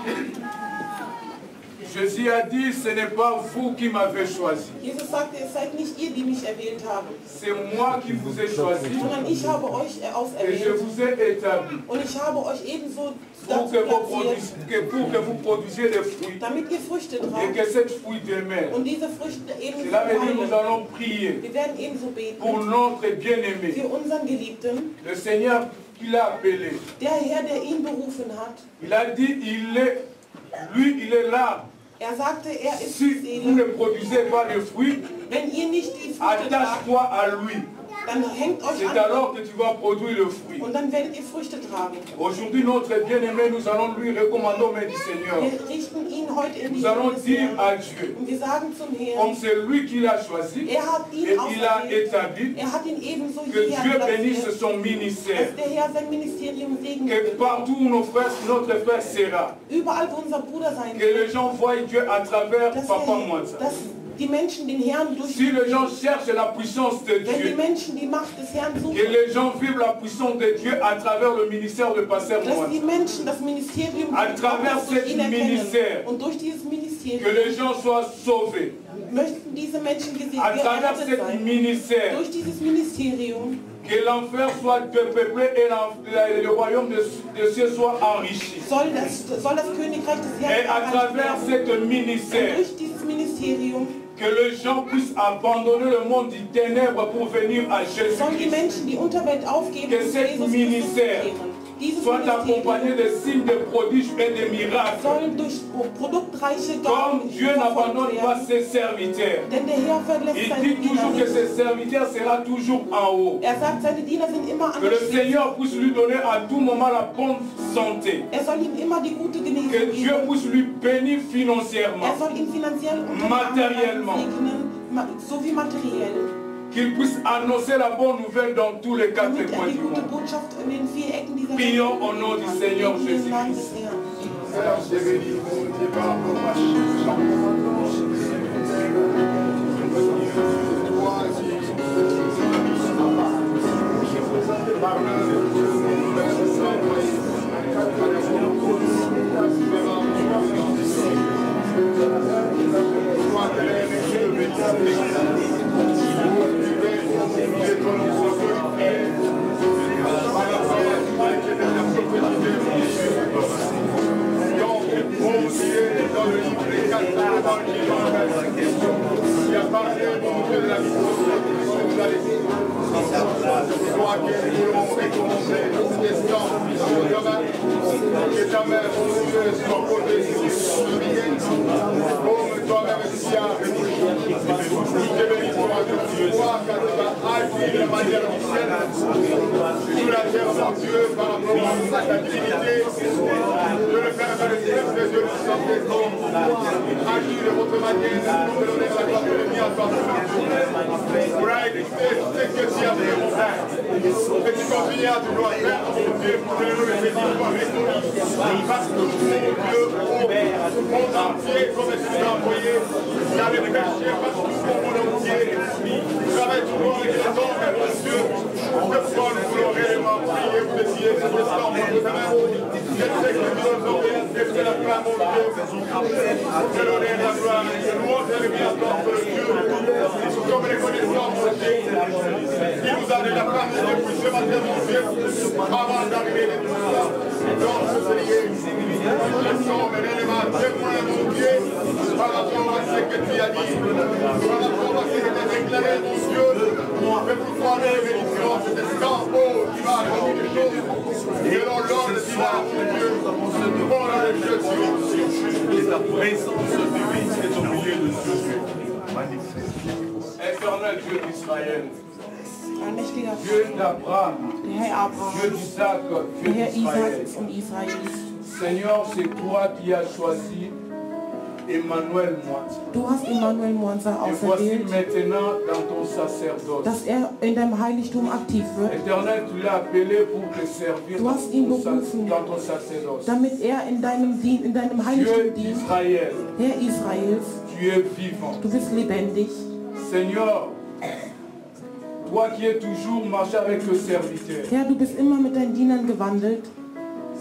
Jésus a dit, ce n'est pas vous qui m'avez choisi. Jesus sagte, es seid nicht ihr, die mich erwählt haben, C'est moi qui vous ai choisi sondern ich habe euch et je auserwählt. vous ai établi Und ich habe euch ebenso pour dazu que platziert, vous produisiez des fruits damit ihr Früchte et tragt. que cette fruit demeure. Und diese Früchte ebenso Cela veut dire que nous teilen. allons prier Wir werden ebenso pour beten notre bien-aimé, für unseren Geliebten, le Seigneur qui l'a appelé. der Herr, der ihn berufen hat. Il a dit, lui, il est là. Er sagte, er ist Si die vous ne Seele. produisez pas de fruits, Wenn ihr nicht die Früchte tragt, attache-toi à lui. dann hängt euch C'est an alors que tu vas produire le fruit. und dann werdet ihr Früchte tragen. Aujourd'hui, notre bien-aimé, nous allons lui recommander au mains du Seigneur. Wir richten ihn heute in die Nous allons Hände des dire Herrn. à Dieu, Und wir sagen zum comme Herrn, c'est lui qui l'a choisi, er hat et ihn il a auserwählt, établi, er hat ihn ebenso que hierher Dieu bénisse platziert, son ministère. dass der Herr sein Ministerium segnet. Que partout où notre frère sera, Überall, wo unser Bruder sein que les gens voient Dieu à travers dass, Papa Mwanza. dass die Menschen den Herrn durch Si les gens cherchent la puissance de wenn die Dieu, Menschen die Macht des Herrn que suchen, les gens vivent la puissance de Dieu à travers le ministère de Pasteur dass die Mwanza. Menschen das Ministerium À travers durch cet ihn erkennen. ministère. Und durch dieses Que Ministerium les gens soient sauvés. möchten diese Menschen À travers gerettet cet sein. ministère. Durch dieses Ministerium, Que l'enfer soit dépeuplé et le royaume de cieux soit enrichi. soll das Königreich des Et Herrn à erreicht travers werden. ce ministère, Durch dieses Ministerium que les gens puissent abandonner le monde du ténèbre pour venir à sollen die Jésus-Christ. Menschen die Unterwelt aufgeben Que und zu cet Jesus ministère Christus kehren. Dieses soit accompagné Ministerium de signes, de prodiges et de miracles. soll durch produktreiche Comme Gaben Dieu verfolgt n'abandonne pas werden. ses serviteurs. Denn der Herr verlässt Il seine dit Diener toujours que nicht. ses serviteurs seront toujours en haut. Er sagt, seine Diener sind immer an Que der le Spitze. Seigneur puisse lui donner à tout moment la bonne santé. Er soll ihm immer die gute Genesung Que Dieu geben. puisse lui bénir Er financièrement. soll ihn finanziell und Materiellement. segnen, sowie materiell. Qu'il puisse annoncer la bonne nouvelle dans tous les quatre Damit er coins die du gute monde. Botschaft in den 4 Ecken dieser Prions au nom du Seigneur In den Namen des Jésus-Christ. Herrn. Jésus. mon Dieu de la vie, nous a laissé. Toi qui es le nom et ton nom, descend sur le domaine, que ta mère, mon Dieu, soit posée sur le billet. Oh, mais toi-même, tu as béni. Je bénis toi, Dieu, toi, car tu vas agir de manière du ciel. Sur la terre, mon Dieu, par rapport à sa captivité. Je le permets de dire que Dieu nous sentait comme agir de votre manière, pour me donner la gloire de l'ennemi à toi. Pour exister ce que tu as fait, mon frère. Et tu continues à toujours faire, mon Dieu, pour que le nom de Jésus soit rétabli. Parce que, mon Dieu, au monde entier, comme tu nous as envoyé, j'avais péché parce que au monde entier, j'avais toujours les hommes, mon Dieu, pourquoi nous voulons réellement prier, vous décider pour le sang de ta main. Je sais que nous avons fait la gloire, mon Dieu, je donner la gloire, je louange et le bien pour le Dieu, comme les connaissances, mon Dieu, qui nous a déjà parlé depuis ce matin, mon Dieu, avant d'arriver à tout ça, dans ce Seigneur, nous sommes l'élément témoin, mon Dieu, par rapport à ce que tu as dit, par rapport à ce que tu as déclaré, mon Dieu, mais pourquoi les bénédictions de tes camps, oh, tu vas accomplir des choses, selon l'ordre divin, mon Dieu, pour le Dieu, et ta présence divine est au milieu de ce Dieu. Magnifique. Éternel Dieu d'Israël, Dieu d'Abraham, Dieu d'Isaac, Dieu d'Israël. Seigneur, c'est toi qui as choisi Emmanuel Mwanza. Du hast Emmanuel Mwanza Et voici auserwählt, maintenant dans ton sacerdoce. dass in deinem Heiligtum aktiv wird, Éternel, tu l'as appelé pour te servir Du hast ihn berufen, dans ton sacerdoce. damit in deinem Heiligtum Dieu dient. d'Israël, Herr Israels, tu es vivant. du bist lebendig. Seigneur, toi qui es toujours marché avec le serviteur. Herr, du bist immer mit deinen Dienern gewandelt.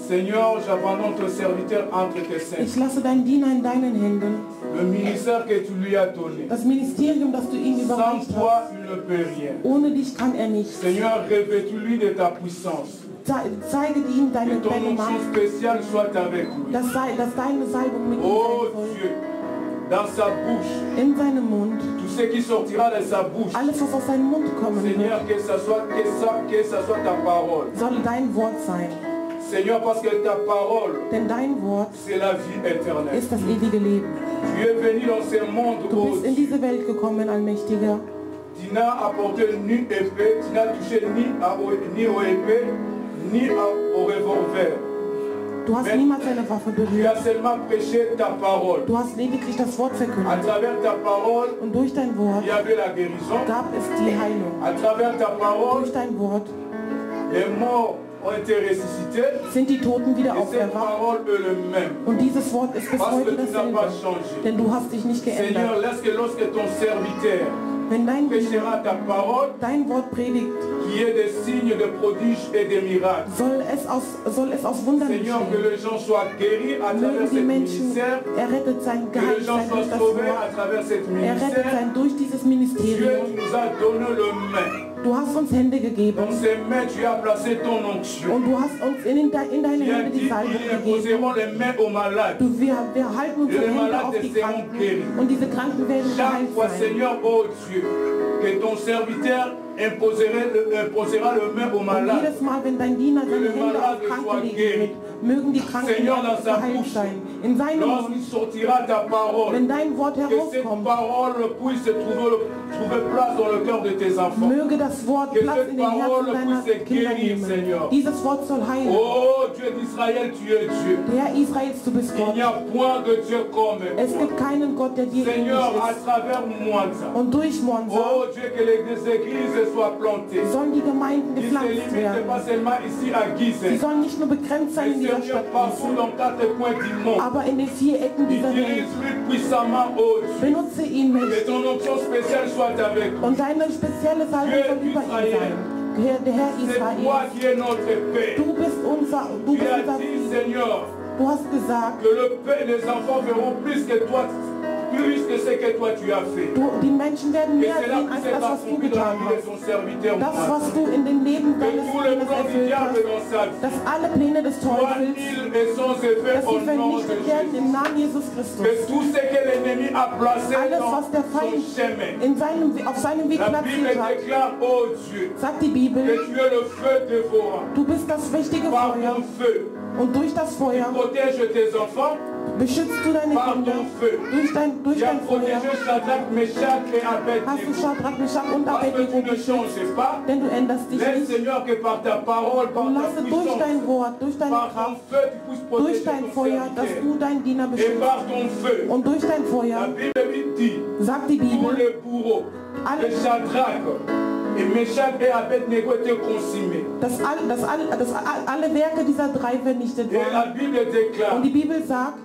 Seigneur, j'abandonne ton serviteur entre tes Ich mains. lasse deinen Diener in deinen Händen. Le ministère que tu lui as donné. Das Ministerium, das du ihm Sans überreicht hast, toi, il ne peut rien. ohne dich kann er nichts. Seigneur, revêtis-lui de ta puissance. Zeige ihm Que deine ton onction Macht, spéciale soit avec lui. dass deine Salbung mit ihm Oh sein soll. Dieu, dans sa bouche, In seinem Mund, tout ce qui sortira de sa bouche, alles was aus seinem Mund kommen Seigneur, wird, que ça soit ta parole. soll dein Wort sein. Seigneur, parce que ta parole, Denn dein Wort c'est la vie éternelle. ist das ewige Leben. Tu es venu dans ce monde, Du oh bist in Dieu. diese Welt gekommen, Allmächtiger. Tu n'as apporté ni épée, tu n'as touché ni au épée, ni au revolver. Du hast Mais niemals eine Waffe tu berührt. as seulement prêché ta parole. Du hast lediglich das Wort À verkündet. travers ta parole, Und durch dein Wort il y avait la guérison. gab es die Heilung. À travers ta parole, Durch dein Wort les morts ont été ressuscités. sind die Toten wieder Et cette auferwacht. parole est le même. Und dieses Wort ist bis Parce que heute tu n'as dasselbe. pas changé. Denn du hast dich nicht Seigneur, geändert. laisse que lorsque ton serviteur Wenn dein Diener prêchera ta parole, dein Wort predigt, qu'il y ait des signes, de prodiges et des miracles. soll es aus Wundern Seigneur, que bestehen. les gens soient guéris à travers Mögen die cet Menschen ministère, errettet sein, que les geheilt gens sein durch soient das sauvés Wort. à travers cet Errettet ministère. sein durch dieses Dieu Ministerium. nous a donné le main. Du hast uns Hände Dans gegeben ces mains, tu as placé ton onction. und du hast uns in deine Tu as Hände dit die Salbung qu'ils gegeben. imposeront les mains aux malades. Wir halten unsere Les Hände malades auf die seront Kranken guéris. und diese Kranken werden Chaque geheilt fois, sein. Seigneur, oh Dieu, que ton serviteur imposera le main aux Und malades. jedes Mal, wenn dein Diener seine le Hände malade auf Kranke soit legen guéri. wird, mögen die Kranken Seigneur, dans sa geheilt bouche, sein. In seinem Mund, lorsqu'il sortira ta parole, wenn dein Wort que cette herauskommt, parole puisse trouver place dans le cœur de tes enfants. möge das Wort Que Platz cette in den Herzen parole deiner puisse Kinder guérir, nehmen. Seigneur. Dieses Wort soll heilen. Oh Dieu d'Israël, tu es Dieu. Herr Israels, du bist Il Gott. n'y a point de Dieu comme Es toi. gibt keinen Gott, der dir ähnlich Seigneur, à ist. travers moi, Und durch Monza oh Dieu, que les églises soient plantées. sollen die Gemeinden Qui ne se gepflanzt limitent werden. pas seulement ici à Sie Gizeh, sollen nicht nur begrenzt sein in mais dieser Seigneur, Stadt, partout dans quatre coins du monde. aber in den 4 Ecken Il dieser Welt. dirige plus puissamment, oh Dieu. Benutze ihn Que mächtig. ton onction spéciale soit avec nous. Und deine spezielle Salbung soll über ihn sein. Der Herr C'est toi Israel, qui es notre paix. du bist unser Tu as dit, Frieden. Seigneur, Du hast gesagt, que les enfants verront plus que toi plus que ce que toi tu as fait. Die Menschen werden Et mehr c'est là sehen que als c'est das, was du accompli dans la getan vie de hast. ton serviteur. Das, Moïse. was du in den Leben Que deines tous les Dieners plans du erfüllt diable hast, dans sa vie dass alle Pläne des soient Teufels, nuls et sans effet dass au sie nom de vernichtet werden Jésus. im Namen Jesus Christus. Que tout ce que l'ennemi a placé Alles, dans was der son Feind chemin. auf seinem Weg La Bible platziert hat, déclare, oh Dieu, sagt die que Bibel, tu es le feu dévorant. du bist das mächtige Par Feuer. ton feu, Und durch das tu Feuer protèges tes enfants. beschützt du deine Par Kinder. ton feu, Durch tu as dein Feuer protégé Shadrach, Meshach et hast du Abednego. Shadrach, Meshach und Parce que Abednego tu ne beschützt. changes pas. Denn du änderst dich Laisse nicht. Seigneur que par ta parole, par Und ta lasse durch puissance, dein Wort, durch deine par ton Kraft, feu, tu puisses durch protéger dein ton Feuer, dass serviteur. du deinen Diener Et beschützt. par ton feu, Und durch dein la Feuer, Bible dit, sagt die tous Bibel, les bourreaux de Shadrach et Meshach et Abednego étaient consumés. dass alle Werke dieser drei vernichtet Et la wurden. Bible déclare, Und die Bibel sagt,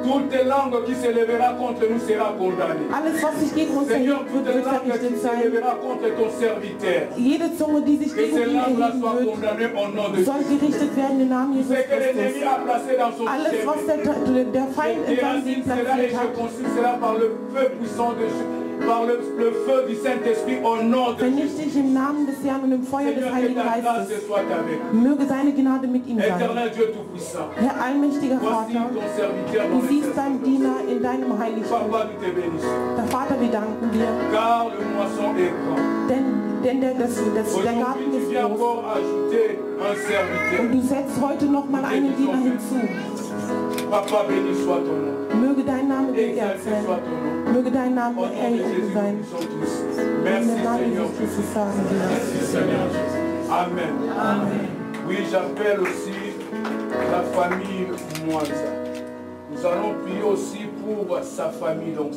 toute langue qui se lèvera contre nous sera condamnée. alles, was sich gegen uns Seigneur, erhebt, toute wird langue qui vernichtet se sein. lèvera contre ton serviteur, Jede Zunge, die sich que gegen ces ihn langues-là erheben soient wird, condamnées au nom de soll Jésus. gerichtet werden im Namen Jesus Ce que l'ennemi Christus. a placé dans son Alles, was chemin, der Feind in seinem Weg déracine cela et platziert je hat, consume cela par le feu puissant de Jésus, par le feu du Saint-Esprit au nom de vernichte Jésus. ich im Namen des Herrn und im Feuer des Seigneur, que Heiligen ta grâce Geistes. soit avec Möge seine Gnade mit ihm sein. Éternel Dieu Tout-Puissant, Herr allmächtiger voici Vater, ton serviteur du dans le siehst deinen Saint-Esprit. Diener in deinem Heiligtum. Papa, nous te bénissons, Der Vater, wir danken dir, car le moisson est grand. denn der Aujourd'hui, Garten tu ist viens groß. encore ajouter un serviteur. Und du setzt heute noch mal einen Diener hinzu. Papa, béni soit ton nom. Möge dein Name geehrt Exalté sein. soit ton nom. Möge dein Name Au nom de erhoben Jésus, sein. nous sommes tous. In Merci dem Namen Seigneur Jesus Jésus. Christus sagen wir. Merci Seigneur Jésus. Amen. Oui, j'appelle aussi la famille Mwanza. Nous allons prier aussi pour sa famille, donc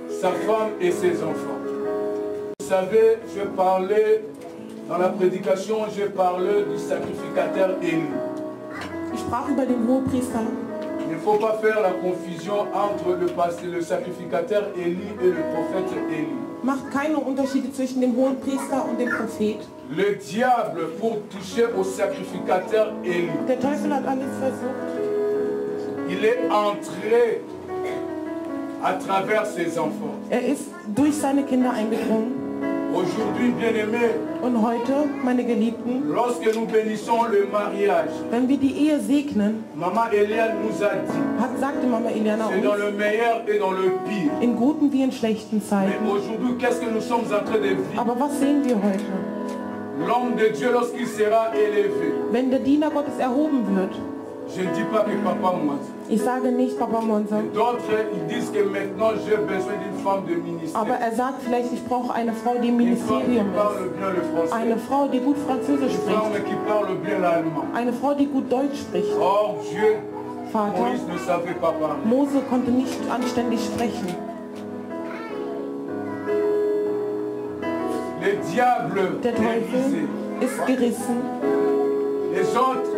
sa femme et ses enfants. Vous savez, je parlais dans la prédication, je parlais du sacrificateur Élie. Ich sprach über den Hohepriester. Il ne faut pas faire la confusion entre le sacrificateur Élie et le prophète Élie. Macht keine Unterschiede zwischen dem Hohepriester und dem Prophet. Le diable, pour toucher au sacrificateur Élie, Der Teufel hat alles versucht. il est entré à travers ses enfants. Ist durch seine Kinder eingedrungen. Aujourd'hui, bien-aimés, Und heute, meine Geliebten, lorsque nous bénissons le mariage, wenn wir die Ehe segnen, Maman Eliane nous a dit, sagte Mama Eliana c'est dans uns, le meilleur et dans le pire. in guten wie in schlechten Mais Zeiten. aujourd'hui, qu'est-ce que nous sommes en train de vivre? Aber was sehen wir heute? L'homme de Dieu, lorsqu'il sera élevé, Wenn der Diener Gottes erhoben wird, je ne dis pas que papa moi. ich sage nicht Papa Monza, D'autres, ils disent que maintenant j'ai besoin d'une femme de ministère. aber er sagt vielleicht, ich brauche eine Frau, die im Une femme qui Ministerium ist. parle bien le français. Eine Frau, die gut Französisch Une spricht. femme qui parle bien l'allemand. Eine Frau, die gut Deutsch spricht. Or Dieu, Vater, Moïse ne savait pas parler. Mose konnte nicht anständig sprechen. Le diable Der est Teufel visé. ist gerissen. Les autres,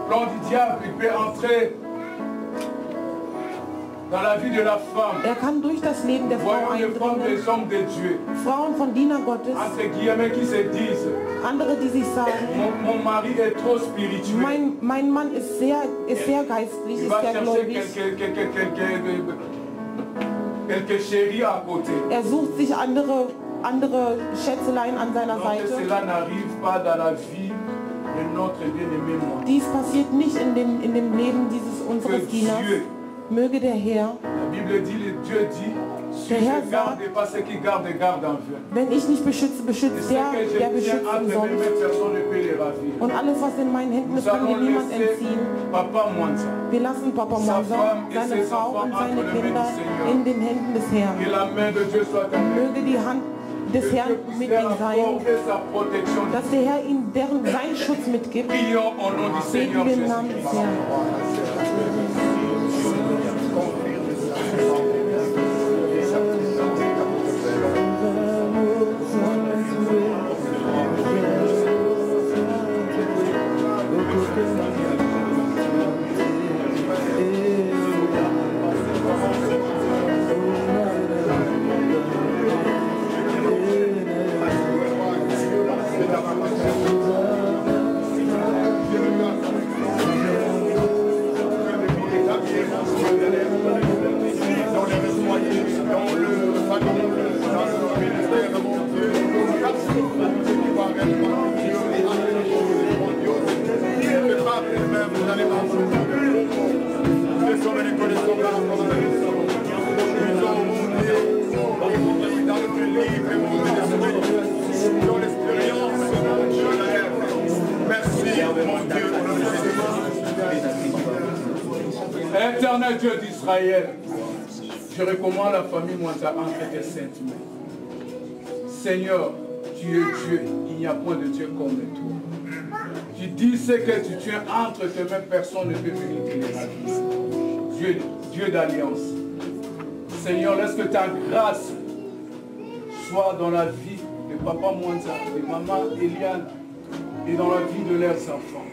plan du diable, il peut entrer dans la vie de la femme. Er kann durch das Leben der Frau Voyons les femmes eindringen. des hommes de Dieu, Frauen von Diener Gottes, entre guillemets, qui se disent, andere, die sich sagen, mon mari est trop spirituel. mein Mann ist sehr geistlich, Il ist va sehr chercher gläubig. quelques chéris à côté. Er sucht sich andere Schätzeleien an seiner Donc Seite. cela n'arrive pas dans la vie de notre bien-aimé moi. Dies passiert nicht in dem Leben Que unseres Dieners. Dieu, Möge der Herr, la Bible dit, Dieu dit, si Der Herr je garde pas ceux qui gardent, garde en vain. wenn ich nicht beschütze, Et beschützt ce der, que der je tiens beschützt entre mes umsonst. mains, personne ne peut les ravir. Und alles, was in meinen Händen Nous ist, kann mir allons niemand laisser entziehen. Papa Mwanza. Wir lassen Papa Sa Monza, femme et seine ses Frau enfants und seine entre les mains Kinder du Seigneur. in den Händen des Herrn. Que la main de Dieu soit avec eux. Möge die Hand des Que Herrn Dieu puisse mit leur ihm sein, accorder sa protection. dass der Herr ihm seinen Schutz mitgibt. Prions au nom du Beten Seigneur wir im Namen des Jésus-Christ. Herrn. Amen. Éternel Dieu d'Israël, je recommande la famille Mwanza entre tes saintes mains. Seigneur, tu es Dieu, il n'y a point de Dieu comme toi. Tu dis ce que tu tiens entre tes mains, personne ne peut venir Dieu, Dieu d'alliance. Seigneur, laisse que ta grâce soit dans la vie de Papa Mwanza, de Maman Eliane et dans la vie de leurs enfants.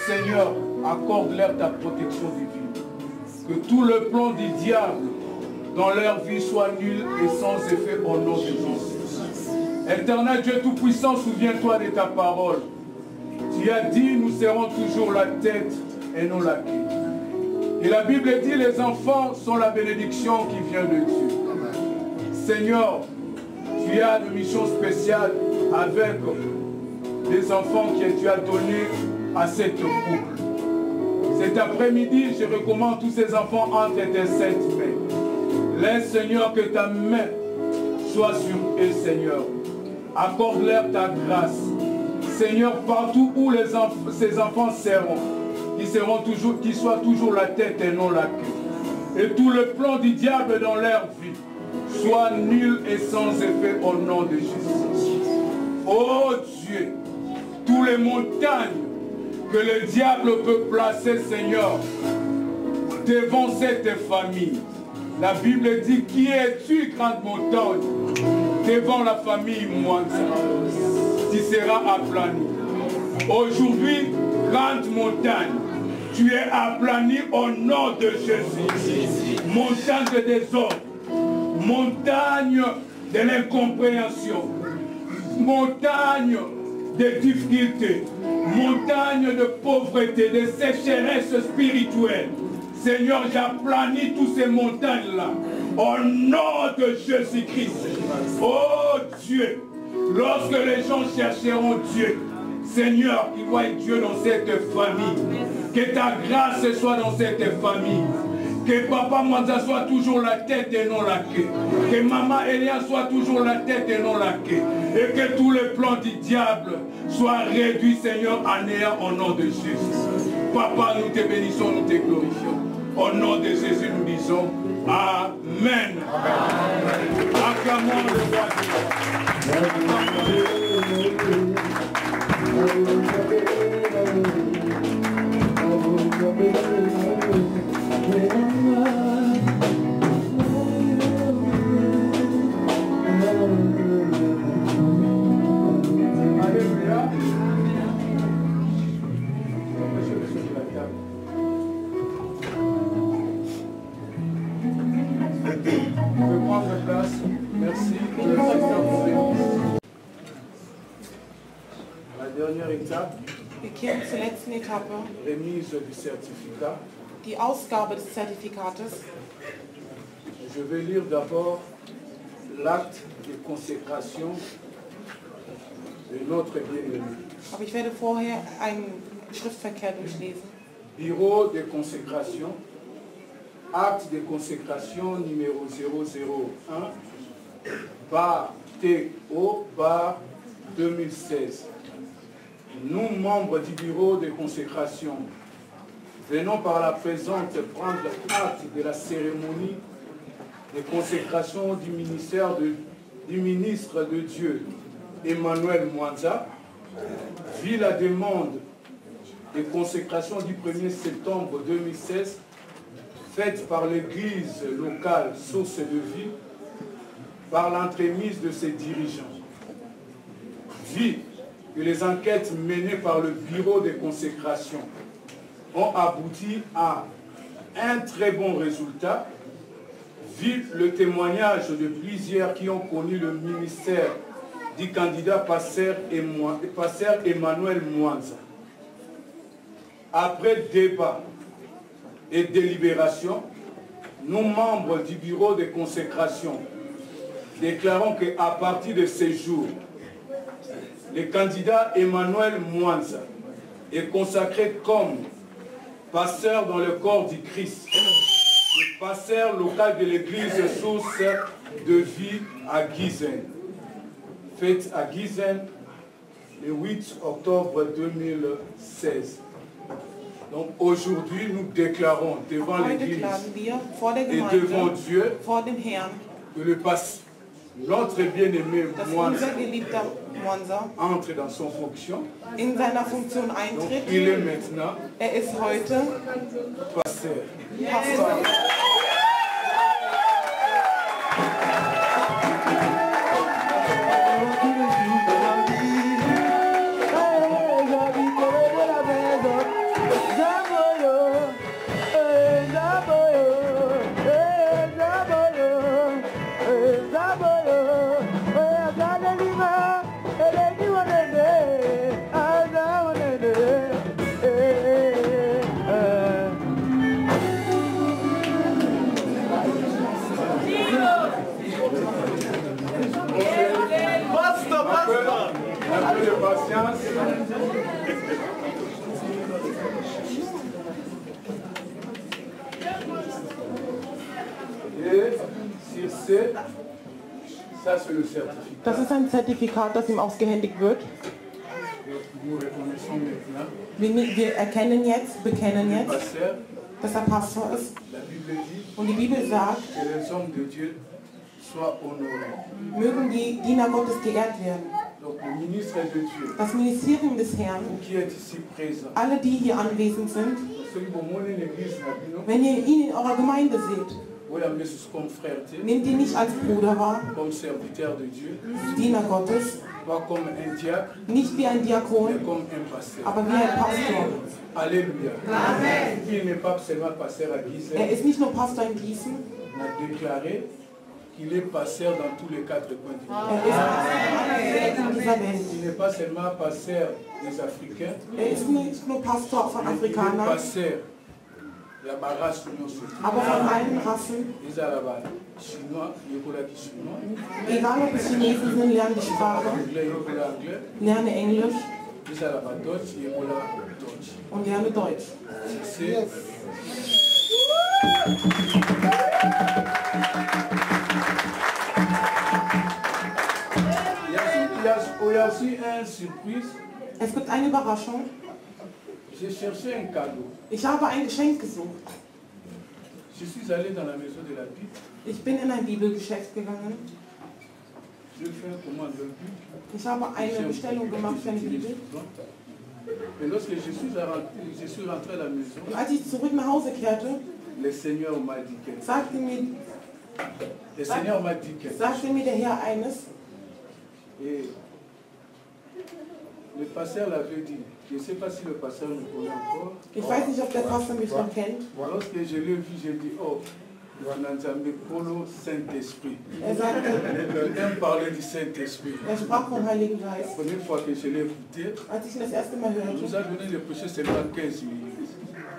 Seigneur, accorde-leur ta protection divine. Que tout le plan du diable dans leur vie soit nul et sans effet au nom de Jésus. Éternel Dieu Tout-Puissant, souviens-toi de ta parole. Tu as dit, nous serons toujours la tête et non la queue. Et la Bible dit, les enfants sont la bénédiction qui vient de Dieu. Seigneur, tu as une mission spéciale avec les enfants que tu as donnés à cette couple. Cet après-midi, je recommande tous ces enfants entre tes saintes mains. Laisse, Seigneur, que ta main soit sur eux, Seigneur. Accorde-leur ta grâce. Seigneur, partout où ces enfants seront, qu'ils soient toujours la tête et non la queue. Et tout le plan du diable dans leur vie soit nul et sans effet au nom de Jésus. Oh Dieu, tous les montagnes que le diable peut placer, Seigneur, devant cette famille. La Bible dit, qui es-tu, grande montagne, devant la famille Mwanza? Tu seras aplani. Aujourd'hui, grande montagne, tu es aplani au nom de Jésus. Montagne de désordre, montagne de l'incompréhension, montagne de difficultés, montagne de pauvreté, de sécheresse spirituelle. Seigneur, j'aplanis toutes ces montagnes-là au nom de Jésus-Christ. Oh Dieu, lorsque les gens chercheront Dieu, Seigneur, qu'ils voient Dieu dans cette famille. Que ta grâce soit dans cette famille. Que Papa Mwanza soit toujours la tête et non la queue. Que Maman Elia soit toujours la tête et non la queue. Et que tous les plans du diable soient réduits, Seigneur, à néant au nom de Jésus. Papa, nous te bénissons, nous te glorifions. Au nom de Jésus, nous disons Amen. Amen. Acclamons le roi Alléluia. Vous pouvez prendre place. Merci. La dernière étape. Wir kehren zur letzten Etappe, Remise du certificat. die Ausgabe des Zertifikates. Je vais lire d'abord l'acte de consécration de notre bien-aimé. Aber ich werde vorher einen Schriftverkehr durchlesen. Bureau de consécration, acte de consécration numéro 001, bar TO, bar 2016. Nous, membres du bureau de consécration, venons par la présente prendre acte de la cérémonie de consécration du ministre de Dieu, Emmanuel Mwanza, vit la demande de consécration du 1er septembre 2016 faite par l'église locale Source de Vie par l'entremise de ses dirigeants. Vit que les enquêtes menées par le bureau de consécration ont abouti à un très bon résultat, vu le témoignage de plusieurs qui ont connu le ministère du candidat pasteur Emmanuel Mwanza. Après débat et délibération, nous, membres du bureau de consécration, déclarons qu'à partir de ce jour, le candidat Emmanuel Mwanza est consacré comme pasteur dans le corps du Christ, et pasteur local de l'église Source de Vie à Gizen. Faite à Gizen le 8 octobre 2016. Donc aujourd'hui, nous déclarons devant Heute l'Église klagen wir vor der et devant Gemeinde, Dieu vor dem Herrn, que notre bien-aimé dass Mwanza unser geliebter Mwanza entre dans son fonction. in seiner Funktion Donc eintritt. il est maintenant Er ist heute pasteur. Pastor. Un peu de patience. Et sur ce, ça c'est le certificat. Das ist ein Zertifikat, das ihm ausgehändigt wird. Nous reconnaissons maintenant Wir erkennen jetzt, bekennen le jetzt, pasteur. dass er Pastor ist. La Bible dit Und die Bibel sagt, que les hommes de Dieu soient honorés. mögen die Diener Gottes geehrt werden. Donc le ministre de Dieu Das Ministerium des Herrn, qui est ici présent. alle die hier anwesend sind, Ceux qui vont monter l'église, wenn ihr ihn in eurer Gemeinde seht, vous l'amenez comme frère, nehmt ihn nicht als Bruder wahr, comme serviteur de Dieu, Diener Gottes, pas comme un diacre, nicht wie ein mais Diakon, comme un pasteur. aber wie ein Pastor. Alléluia. Amen. Il n'est pas seulement pasteur à Gizeh. Er ist nicht nur Pastor in Gießen, On a déclaré qu'il est pasteur dans tous les quatre coins du monde. er ist Pastor in dieser Welt. Il n'est pas seulement pasteur des Africains, Er ist nicht nur Pastor von il est Afrikanern, pasteur de la race union aber von allen Rassen. Ils ont chinois, ils chinois, Egal ob es Chinesen sind, lernen die Sprache, anglais, anglais, lerne Englisch ils ont Deutsch, ils ont Deutsch. und lerne Deutsch. C'est il y a aussi une surprise. Es gibt eine Überraschung. J'ai cherché un cadeau. Ich habe ein Geschenk gesucht. Je suis allé dans la maison de la Bible. Ich bin in ein Bibelgeschäft gegangen. Je fais une commande de Bible. Ich habe eine Bestellung gemacht für eine Bibel. Et lorsque je suis rentré à la maison, Und als ich zurück nach Hause kehrte, le Seigneur m'a dit que sagte mir der Herr eines. Et le pasteur l'avait dit. Je ne sais pas si le pasteur me connaît encore. Ich weiß nicht, ob der Pastor mich noch kennt. Lorsque je l'ai vu, j'ai dit, oh, Polo Saint-Esprit. Er sagte, Il aime parler du Saint-Esprit. er sprach vom Heiligen La Geist. première fois que je l'ai écouté, Als ich ihn das erste Mal il nous hörte, a donné de prêcher seulement 15 minutes.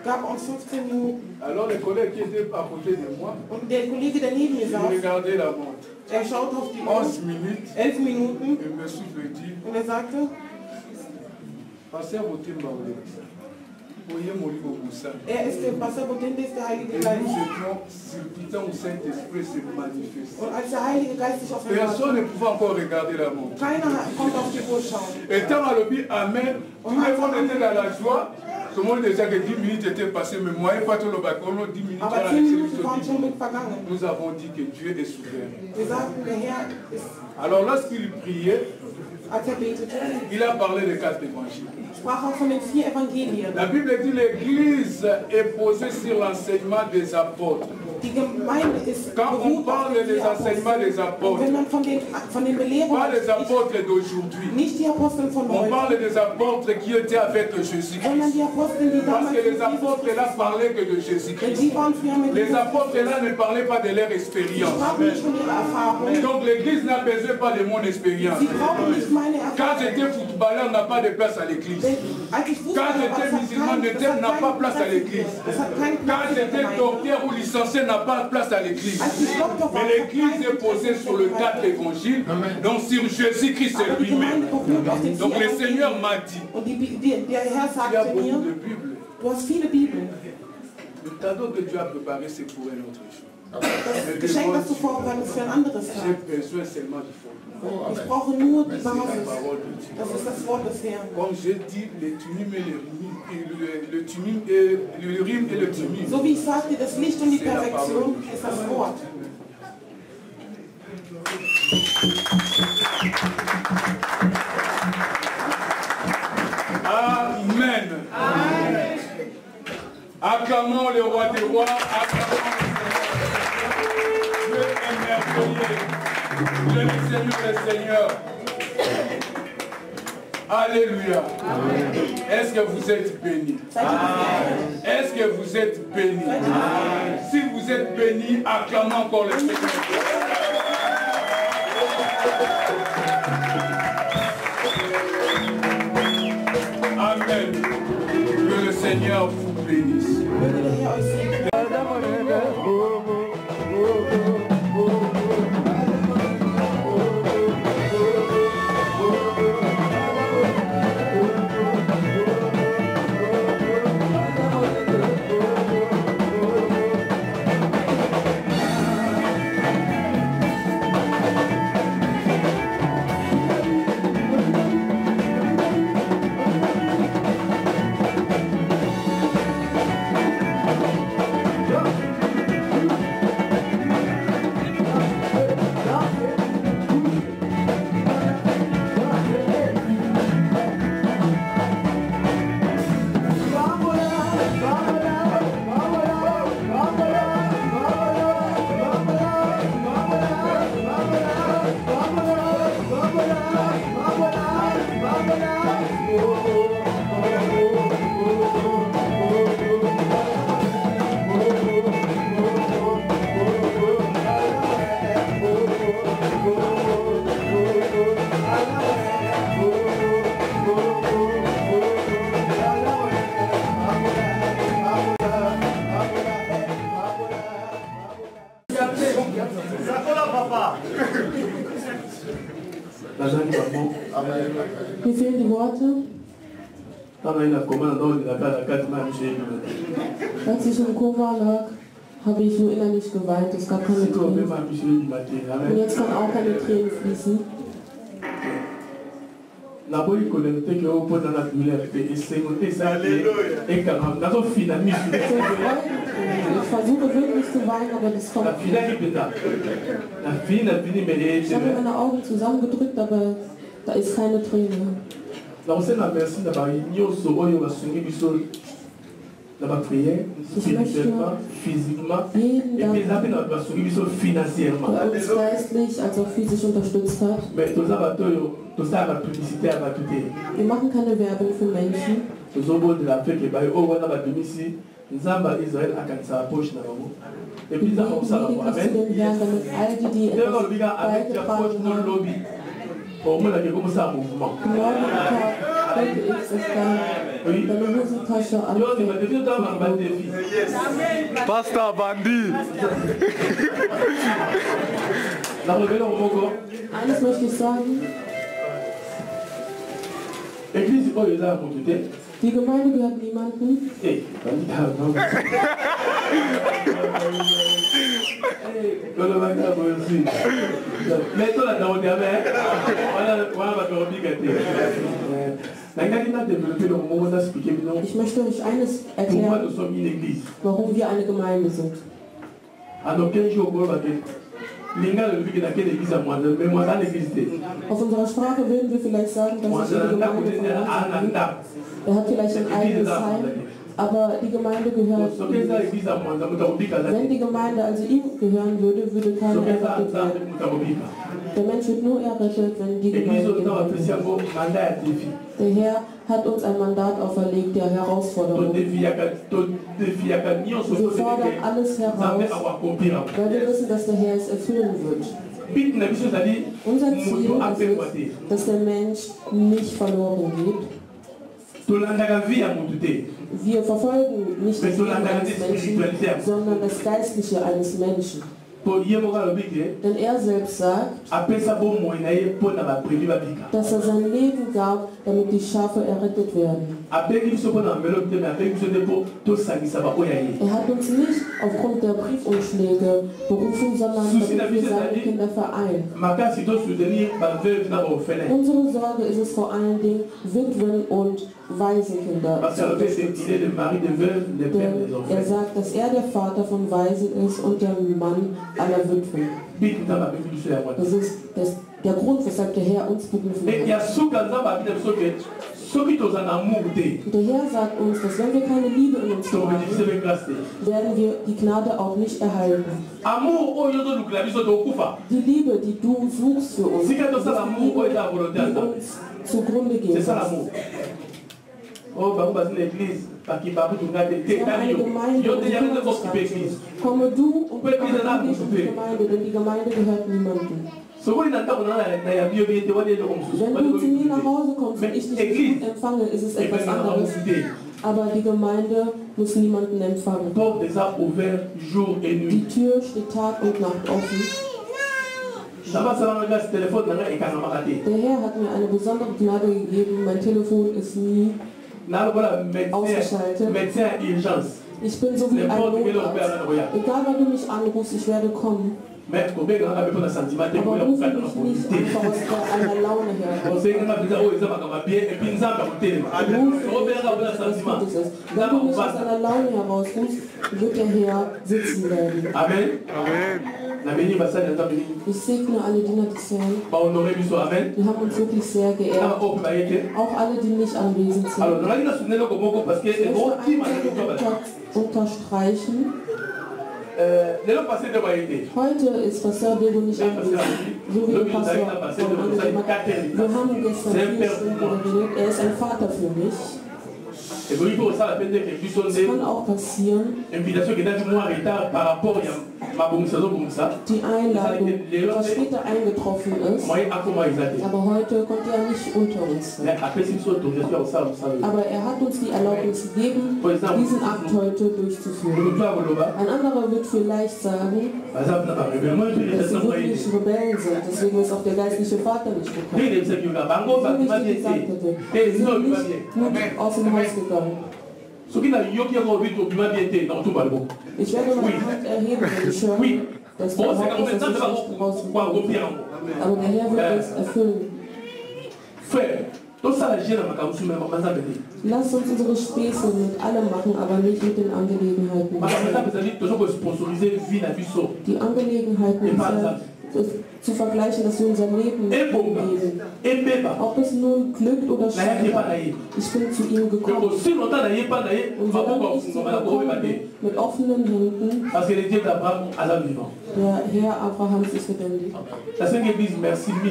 gab uns 15 Minuten. Alors les collègues qui étaient à côté de moi, Und der Kollege, der neben mir ils saß, regardaient la montre. er schaute auf die 11 Uhr, minutes, 11 Minuten, et me souffle dit, und er sagte, Pasteur Botimba, voyez mon livre Moussa. er ist der Pastor Botindis, der Heilige Et nous Geist. étions circuitant où Saint-Esprit se manifeste. Und als der Heilige Geist sich offenbart, Personne ne pouvait encore regarder la montre. keiner konnte auf die Uhr schauen. Et tant à l'objet, Amen, tout le monde était dans la joie. Tout le monde déjà que 10 minutes étaient passées, mais moi, pas tout le bacon, 10 minutes à Aber la 10 Minuten waren télévision. schon mit vergangen. Nous avons dit que Dieu est souverain. Wir sagten, der Herr ist, Alors lorsqu'il priait, als er betete, il a parlé des 4 évangiles. sprach auch von den 4 Evangelien. La Bible dit que l'Église est posée sur l'enseignement des apôtres. Die Gemeinde ist Quand on beruht auf parle den des 4 enseignements des Aposteln. Und wenn apôtres, man von den Belehrungen pas des spricht, apôtres d'aujourd'hui, nicht die Apostel von on heute, parle des apôtres qui étaient avec Jésus-Christ. sondern die Apostel, die Parce damals que mit les apôtres Jesus là Christus parlaient que de denn Jésus-Christ. sie waren früher mit Les Jesus apôtres là ne parlaient pas de leur expérience. sprachen nicht von ihrer Erfahrung. Donc l'église n'a besoin pas de mon expérience. Sie brauchen nicht meine Quand Erfahrung. j'étais footballeur, on n'a pas de place à l'église. Denn als ich Quand Fußballer war, j'étais musulman, n'a pas place à l'église. Das hat keinen Quand Platz in der j'étais Gemeinde. docteur ou licencié, n'a pas de place à l'église. Als ich Doktor war, Mais l'église est posée sur le 4 évangile, donc sur Jésus-Christ aber die Gemeinde lui-même. beruht auf den 4 Donc le Seigneur Evangelien. m'a dit, Und der Herr il y a sagte beaucoup mir, de Bibles. du hast viele Bibeln. Le cadeau que Dieu a préparé, c'est pour un autre jour. Das Geschenk, das du vorbereitest, für ein anderes Tag. J'ai besoin seulement du fond. Ich brauche nur die C'est la Basis. parole de Dieu. Das ist das Wort des Herrn. Comme j'ai dit, le tumim et le tumim et le rime et le tumim. So wie ich sagte, das Licht und die Perfektion ist das Wort. Amen. Amen. Acclamons le roi des rois, acclamons le Dieu est merveilleux, le Seigneur des seigneurs. Alléluia. Est-ce que vous êtes bénis? Est-ce que vous êtes bénis? Si vous êtes bénis, acclamons encore le Seigneur. Amen. Que le Seigneur vous bénisse. Mir fehlen die Worte. Als ich im Koma lag, habe ich nur innerlich geweint. Es gab keine Tränen. Und jetzt kann auch keine Tränen fließen. Ich versuche wirklich zu weinen, aber das kommt nicht. Ich habe meine Augen zusammengedrückt, aber da ist keine Träne. Ich möchte jeden danken, der uns geistlich als auch physisch unterstützt hat. Wir machen keine Werbung für Menschen. Wir beten lediglich zu den Herrn, damit all die etwas beigetragen haben. Morgen bitte ich, dass deine Hosentasche anfängt. Pastor Bandi. Eines möchte ich sagen. Die Gemeinde gehört niemandem. Ich möchte euch eines erklären, warum wir eine Gemeinde sind. Auf unserer Sprache würden wir vielleicht sagen, dass es eine Gemeinde von uns. Er hat vielleicht ein eigenes Heim, aber die Gemeinde gehört ihm. Wenn die Gemeinde also ihm gehören würde, würde keiner errettet werden. Der Mensch wird nur errettet, wenn die Gemeinde gehört. Der Herr hat uns ein Mandat auferlegt, der Herausforderung. Wir fordern alles heraus, weil wir wissen, dass der Herr es erfüllen wird. Unser Ziel ist, dass der Mensch nicht verloren geht. Wir verfolgen nicht das Leben eines Menschen, sondern das Geistliche eines Menschen. Denn er selbst sagt, dass er sein Leben gab, damit die Schafe errettet werden. Er hat uns nicht aufgrund der Briefumschläge berufen, sondern damit wir seine Kinder vereinen. Unsere Sorge ist es vor allen Dingen, Witwen und Waisenkinder zu unterstützen. Er sagt, dass er der Vater von Waisen ist und der Mann aller Witwen. Das ist der Grund, weshalb der Herr uns berufen hat. Und der Herr sagt uns, dass wenn wir keine Liebe in uns haben, werden wir die Gnade auch nicht erhalten. Die Liebe, die du suchst für uns, ist die Liebe, die uns zugrunde geht. Oh, bah, c'est l'église. Komme du und die Gemeinde, denn die Gemeinde gehört niemandem. Wenn du zu mir nach Hause kommst und ich dich gut empfange, ist es etwas anderes. Aber die Gemeinde muss niemanden empfangen. Die Tür steht Tag und Nacht offen. Der Herr hat mir eine besondere Gnade gegeben. Mein Telefon ist nie ausgeschaltet. Ich bin so wie ein Notarzt. Egal, wann du mich anrufst, ich werde kommen. Aber rufe mich nicht einfach aus einer Laune her. Wenn du mich aus einer Laune herausrufst, wird der Herr sitzen werden. Amen. Ich segne alle Diener des Herrn. Die haben uns wirklich sehr geehrt. Auch alle, die nicht anwesend sind. Ich möchte unterstreichen. Heute ist Pastor Debo nicht anwesend, so wie Pastor wir haben gestern 4 Stunden geredet. Er ist ein Vater für mich. Es kann auch passieren, die Einladung, was später eingetroffen ist, aber heute konnte er nicht unter uns sein. Aber er hat uns die Erlaubnis gegeben, diesen Akt heute durchzuführen. Ein anderer wird vielleicht sagen, dass sie wirklich Rebellen sind, deswegen ist auch der geistliche Vater nicht gekommen. So wie ich gesagt hatte, sie sind nicht gut aus dem Haus gegangen. Ich werde meine Hand erheben, wenn ich höre, dass der Haupt aus dem Schlechten rauskommt. Aber der Herr wird es erfüllen. Lasst uns unsere Späße mit allem machen, aber nicht mit den Angelegenheiten. Die Angelegenheiten zu vergleichen, dass wir unser Leben geben. Ob es nun glückt oder scheitert, ich bin zu ihm gekommen. Und solange ich zu ihm gekommen bin, mit offenen Händen, der Herr Abrahams ist lebendig.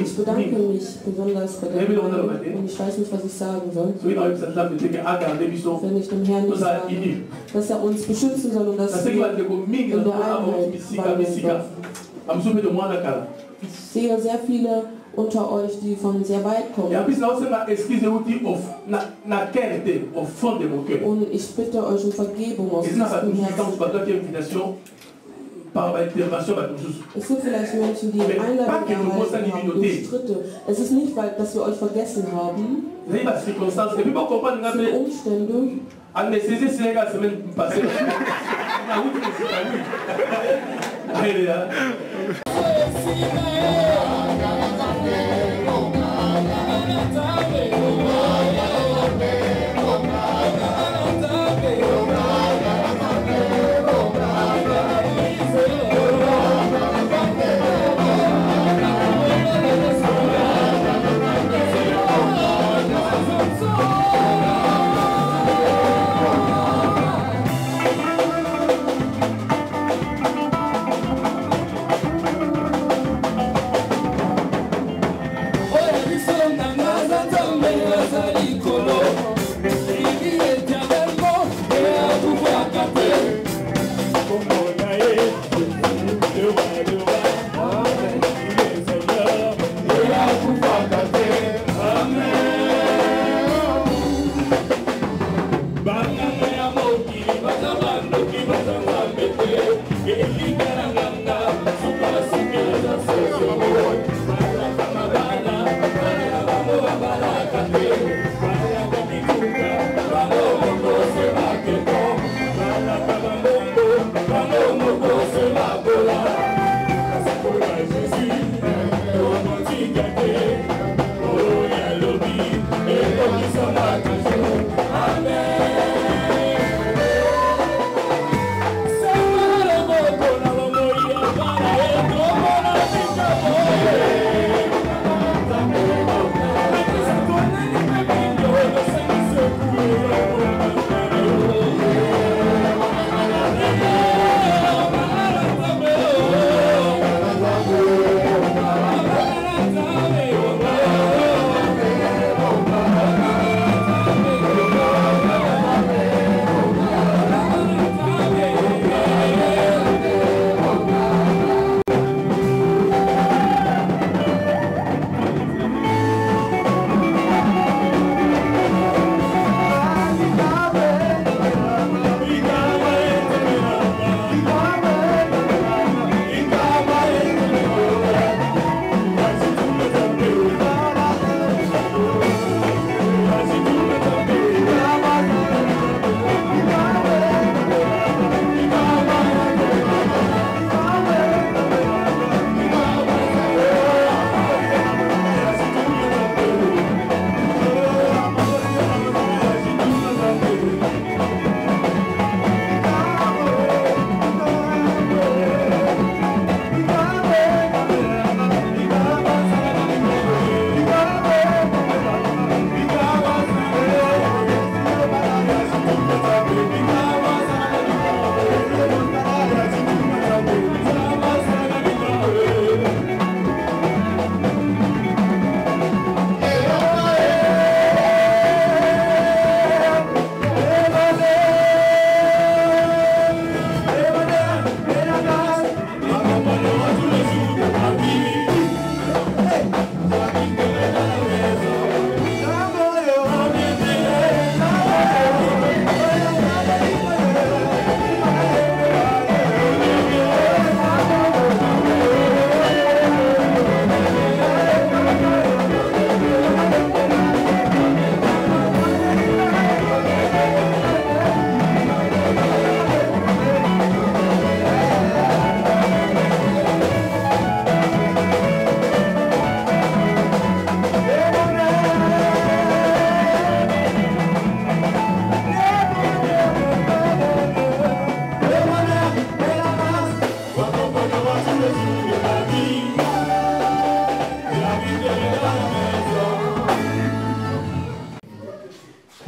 Ich bedanke mich besonders bei der Gemeinde und ich weiß nicht, was ich sagen soll. Wenn ich dem Herrn nicht sage, dass er uns beschützen soll und dass wir in der Einheit wandeln dürfen. Ich sehe sehr viele unter euch, die von sehr weit kommen. Und ich bitte euch um Vergebung aus diesem Herzen. Es sind vielleicht Menschen, die Einladung erhalten haben durch Schritte. Es ist nicht, dass wir euch vergessen haben. Es sind Umstände. Oh,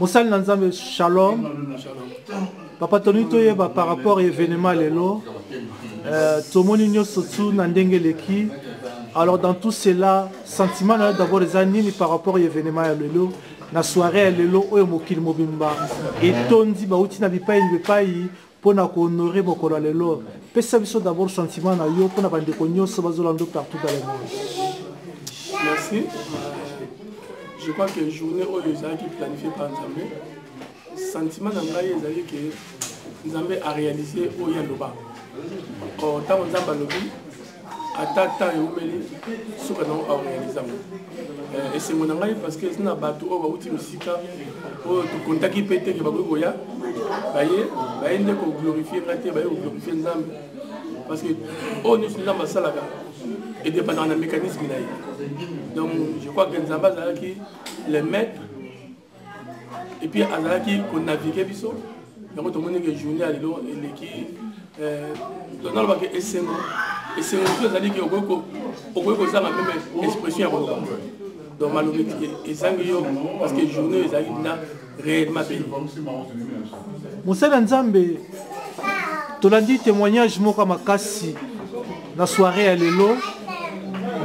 Mosali Nanzambe, shalom. Papa Tony Toyeba par rapport à l'événement Lelo. Tomoni Nyosotu Nandenge Leki. Alors dans tout cela, sentiment d'abord les animes par rapport à l'événement Lelo. La soirée Lelo, Oyo Mokil Mobimba. Et Tondi Bauti Nabipai Nbepai pour honorer Mokola Lelo. Pesa biso d'abord sentiment na yo pour bande konyo so bazolando partout dans le monde. Merci. Je crois que journée où les gens qui planifié par Nzambe, sentiment d'engager les que Nzambe a réalisé au Yaloba. Quand Nzambe lobi, atata et oumeli, ce que nous avons réalisé. Et c'est mon engagement parce que c'est un bateau où on a musique, où tout contact qui pété qui va goya, baye, baye ne ko glorifier raté, baye glorifier Nzambe. Parce que on est sur Nzambe salaga et dépendant d'un mécanisme là. Donc je crois que Nzambe a qui les maîtres et puis Azalaki qu'on navigue biso. Donc tout le monde que journée à l'élo et l'équipe dans le bac et c'est une chose à dire que au Congo ça la même expression à Congo. Donc malheureusement et ça parce que journée ils arrivent là réellement payé. Mosala Nzambe tolandi témoignage moko makasi na soirée à l'élo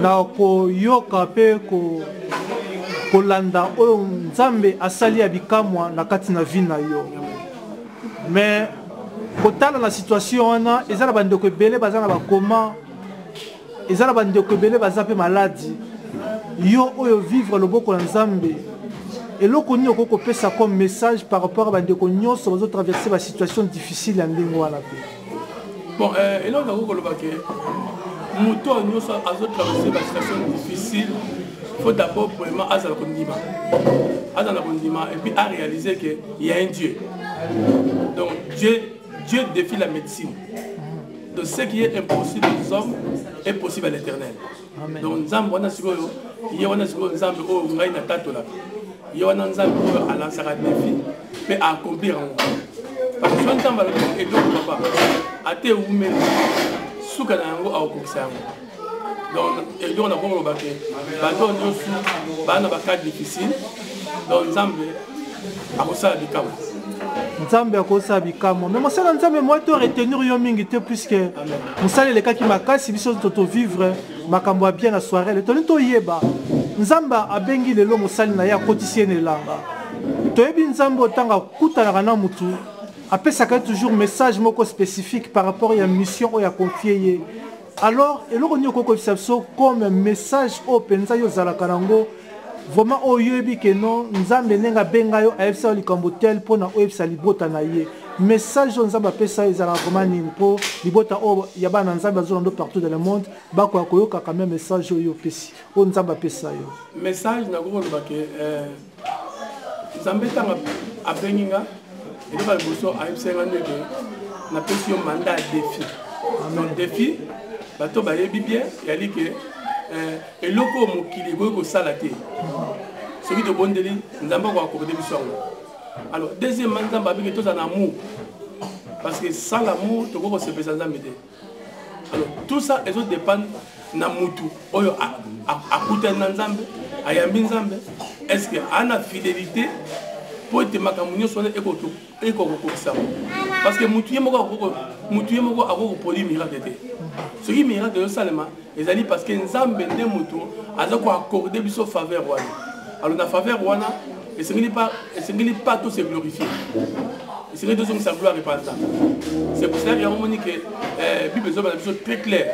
na ko yoka pe ko landa oyo Nzambe asali ya bikamwa na kati na vie na yo. Mais kotala na situation wana ezala bandeko ebele baza na bakoma ezala bandeko ebele baza pe maladie yo oyo vivre loboko na Nzambe eloko nini okopesa comme message par rapport à bandeko nyonso bazo traverser ba situation difficile ya ndenge wana pe. Bon eloko nakoloba ke moto nyonso azo traverser ba situation difficile faut d'abord vraiment azala kondima et puis à réaliser que il y a un Dieu. Donc Dieu défie la médecine. Donc ce qui est impossible aux hommes est possible à l'Éternel. Donc Nzambe wana sikoyo, ye wana sikoyo Nzambe o ngai na tatola. Ye wana Nzambe o ala sara défi mais à accomplir en. Parce que son Nzambe et donc papa ate ume suka na yango a okokisa yango. Donc et donc on a bon baké. Bato nyosu bana ba cas difficile. Donc Nzambe a kosa bikamo. Nzambe akosa bikamo mais mosala Nzambe moi to retenir yo mingi te puisque mosala le kaki makasi biso toto vivre makambo bien na soirée le toni to yeba Nzambe abengi lelo mosali na ya kotisi ne langa to yebi Nzambe otanga kutana na mutu apesaka toujours message moko spécifique par rapport à une mission ou ya confier alors eloko ni okoko biso comme message au penza yo zala kanango vraiment oyebi que non Nzambe nenga benga yo afsa likambo tel pona oyebisa libota na ye message Nzambe apesa ezala vraiment nimpo libota o ya bana Nzambe azolando partout dans le monde bako akoyoka quand même message yo pesi o Nzambe apesa yo message na ko loba ke Nzambe tanga abenginga et ba boso afsa ngande ke na pesi yo mandat défi donc défi bato ba yebi bien yali ke et loko mokili ko salate celui de bondeli Nzambe ko accorder biso. Alors deuxièmement Nzambe avec tous en amour parce que sans l'amour to ko se pesa Nzambe te. Alors tout ça les autres dépendent na mutu oyo akuta na Nzambe ayambi Nzambe est-ce que ana fidélité pour te makamunyo sone eko ko ça parce que mutu yemoko akoko poli miracle te. Ce qui miracle de Salema les alliés parce que Nzambe nde mutu azako accorder biso faveur wana. Alors la faveur wana et ce n'est pas tout se glorifier. Et c'est deux hommes sa gloire répandant. C'est pour cela qu'il y a un moment que Bible est très clair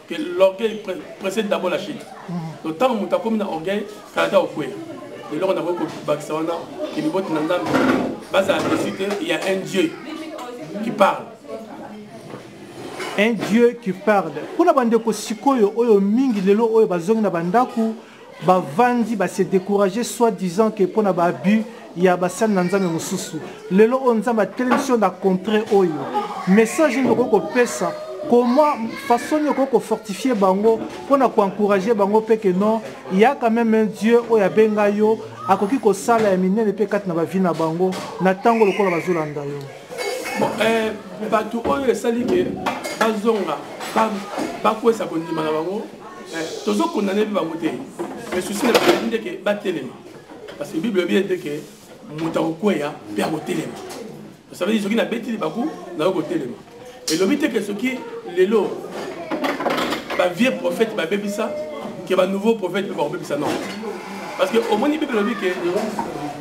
que l'orgueil précède d'abord la chute. Donc tant que nous comme un orgueil, Canada au couille. Et là on a vu que Baxana qui nous vote dans base à la nécessité, il y a un Dieu qui parle. Un Dieu qui parle. Pour la bande ko sikoyo oyo mingi lelo oyo bazongi na bandaku bavandi ba se décourager soit disant que pour na ba abus ya basal na Nzambe mususu lelo on Nzambe télévision da contrer oyo message ndoko ko pesa comment façon ndoko fortifier bango pour na ko encourager bango pe que non il y a quand même un Dieu oyo benga yo akoki ko sala ya minene pe kat na ba vie na bango na tango lokola bazolanda yo bon bato oyo sali ke bazonga ba ko sa kondima na bango tozo condamner bango te mais souci na bande que batelemi parce que Bible bien dit que Moutakoya, Père Telema. Ça veut dire que ce qui n'a pas été Bakou, n'a pas été Telema. Et le but est que ce qui est le vieux prophète, ça, qui est un nouveau prophète, ça non. Parce qu'au moins,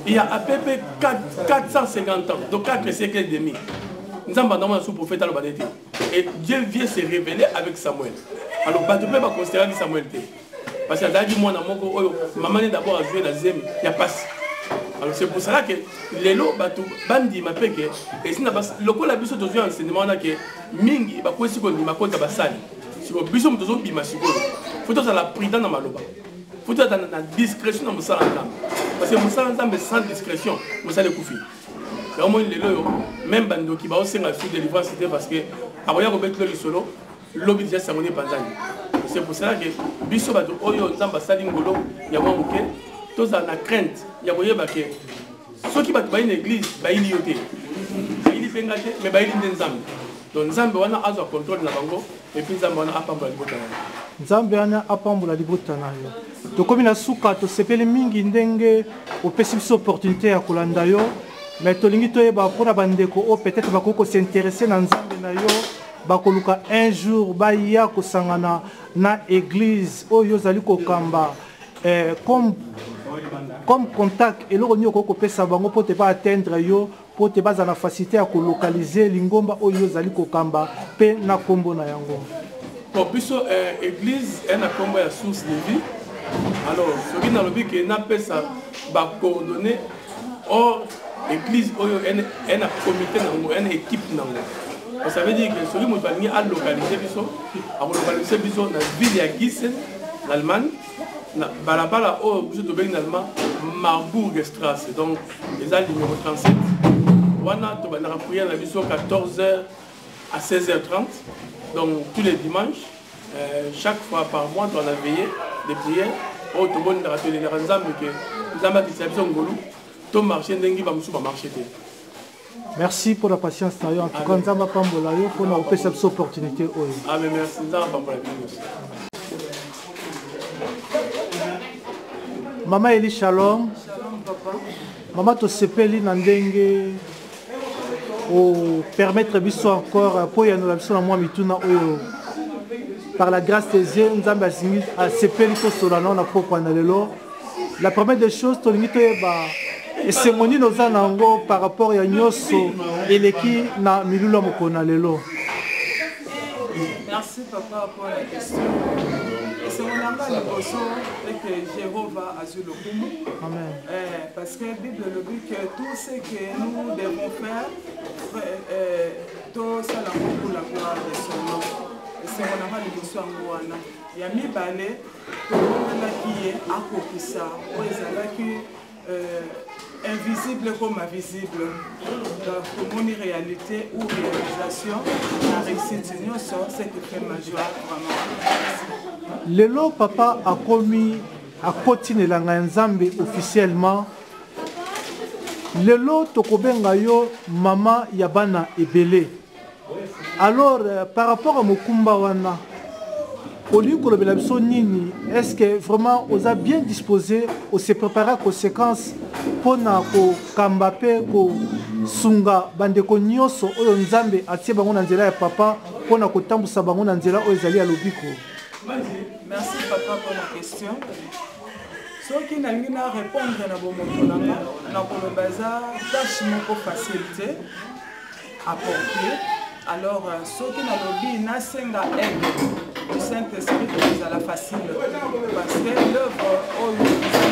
il y a à peu près 450 ans, donc 4 siècles et demi. Nous avons un sous-prophète à l'Obanete. Et Dieu vient se révéler avec Samuel. Alors, tu peux pas considérer Samuel. Parce que dit moi, maman est d'abord à jouer la zème, il n'y a pas. Alors, c'est pour cela que les lots, bandi m'a fait que. Et si le coup, la bise de jouer enseignement, que Mingi, il va quoi si on dit ma compte à Bassali. Si on bise de jouer, il m'a suivi. Il faut que la prudence dans ma loba. Il faut que la discrétion dans mon salon. Parce que mon salon est sans discrétion, mon salon est couffé. Et au moins, les lots, même bando qui va aussi la suite de délivrance, c'était parce que, avant de mettre le solo, l'objet déjà s'est monné pendant. C'est pour cela que biso bato oyo nzamba sali ngolo ya mwa muke toza na crainte ya koyeba ke soki bato ba une église ba ili yote ba ili penga te mais ba ili nzambe donc nzambe wana azwa contrôle na bango et puis nzambe wana apambola libota na yo nzambe wana apambola libota na yo tokomi na suka tosepeli mingi ndenge opesi biso opportunité ya kolanda yo mais tolingi toyeba mpona bandeko o peut-être bakoki kosinteresse na nzambe na yo bakoluka un jour baya kosangana na église oyo zali kokamba comme contact eloko nyo kokopesa bango po te ba atteindre yo po te baza na facilité ya kolocaliser lingomba oyo zali kokamba pe na kombo na yango pour biso église na kombo ya source de vie alors soki na lobi ke na pesa ba coordonner or église oyo na comité nango na équipe nango. Ça veut dire que celui qui a localisé la ville de Gießen, en Allemagne, Balabala, en allemand, Marburgstrasse, donc les a numéro 37. On a prié la mission 14h à 16h30, donc tous les dimanches, chaque fois par mois, on a veillé des prières. On a raté les ensemble que nous avons dit que tout marché, nous avons marché. Merci pour la patience. En tout cas, nous avons pas cette opportunité. Ah, mais merci. Maman Eli Shalom. Shalom, papa. Maman Tosepeli Nandenge. Permettre biso encore pour y aller dans moi mituna par la grâce de Dieu nous avons Sepeli Tosolano na poko na lelo. La première des choses tolingi toyeba et c'est mon nango par rapport à nyoso eleki na milula mokona lelo. Merci papa pour la question. Et c'est mon anga liboso que Jéhovah a eu le coup. Amen. Parce que la Bible le dit que tout ce que nous devons faire, tout ça pour la gloire de son nom. Et c'est mon anga liboso angouana. Il y a mis balé, tout le monde qui est à Kokisa, où ils invisible comme invisible. Donc, pour mon réalité ou réalisation, la réussite, c'est que fait ma joie vraiment. Lelo papa a commis à continuer la nzambe officiellement. Lelo tokobenga yo maman yabana ebele. Alors par rapport à Mokumba wana est-ce que vraiment on a bien disposé, on s'est préparé aux conséquences pour ko kambape ko sunga bandeko nyoso oyo nzambe atie bango na nzela ya papa pour ko tambusa bango na nzela oyo ezali ya lobiko. Merci papa pour la question. Ce qui n'a rien à répondre à la bazar, tâche moko facilité à porter. Alors, ce qui n'a lobby n'a senga aide du Saint-Esprit c'est la facile parce que l'œuvre où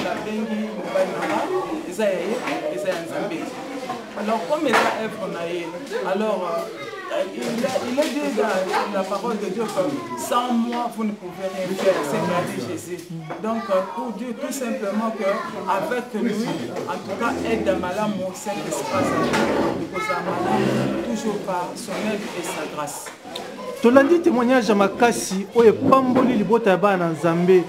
la bengi alors comme ils a œuvre alors il est dit dans la parole de Dieu que sans moi vous ne pouvez rien faire, c'est qu'a dit Jésus. Donc pour dire tout simplement qu'avec lui, en tout cas aide à Malam au Saint-Esprit, because Malam toujours par son aide et sa grâce. Tolandi témoignage à makasi oye pamboli libota ba na Nzambe.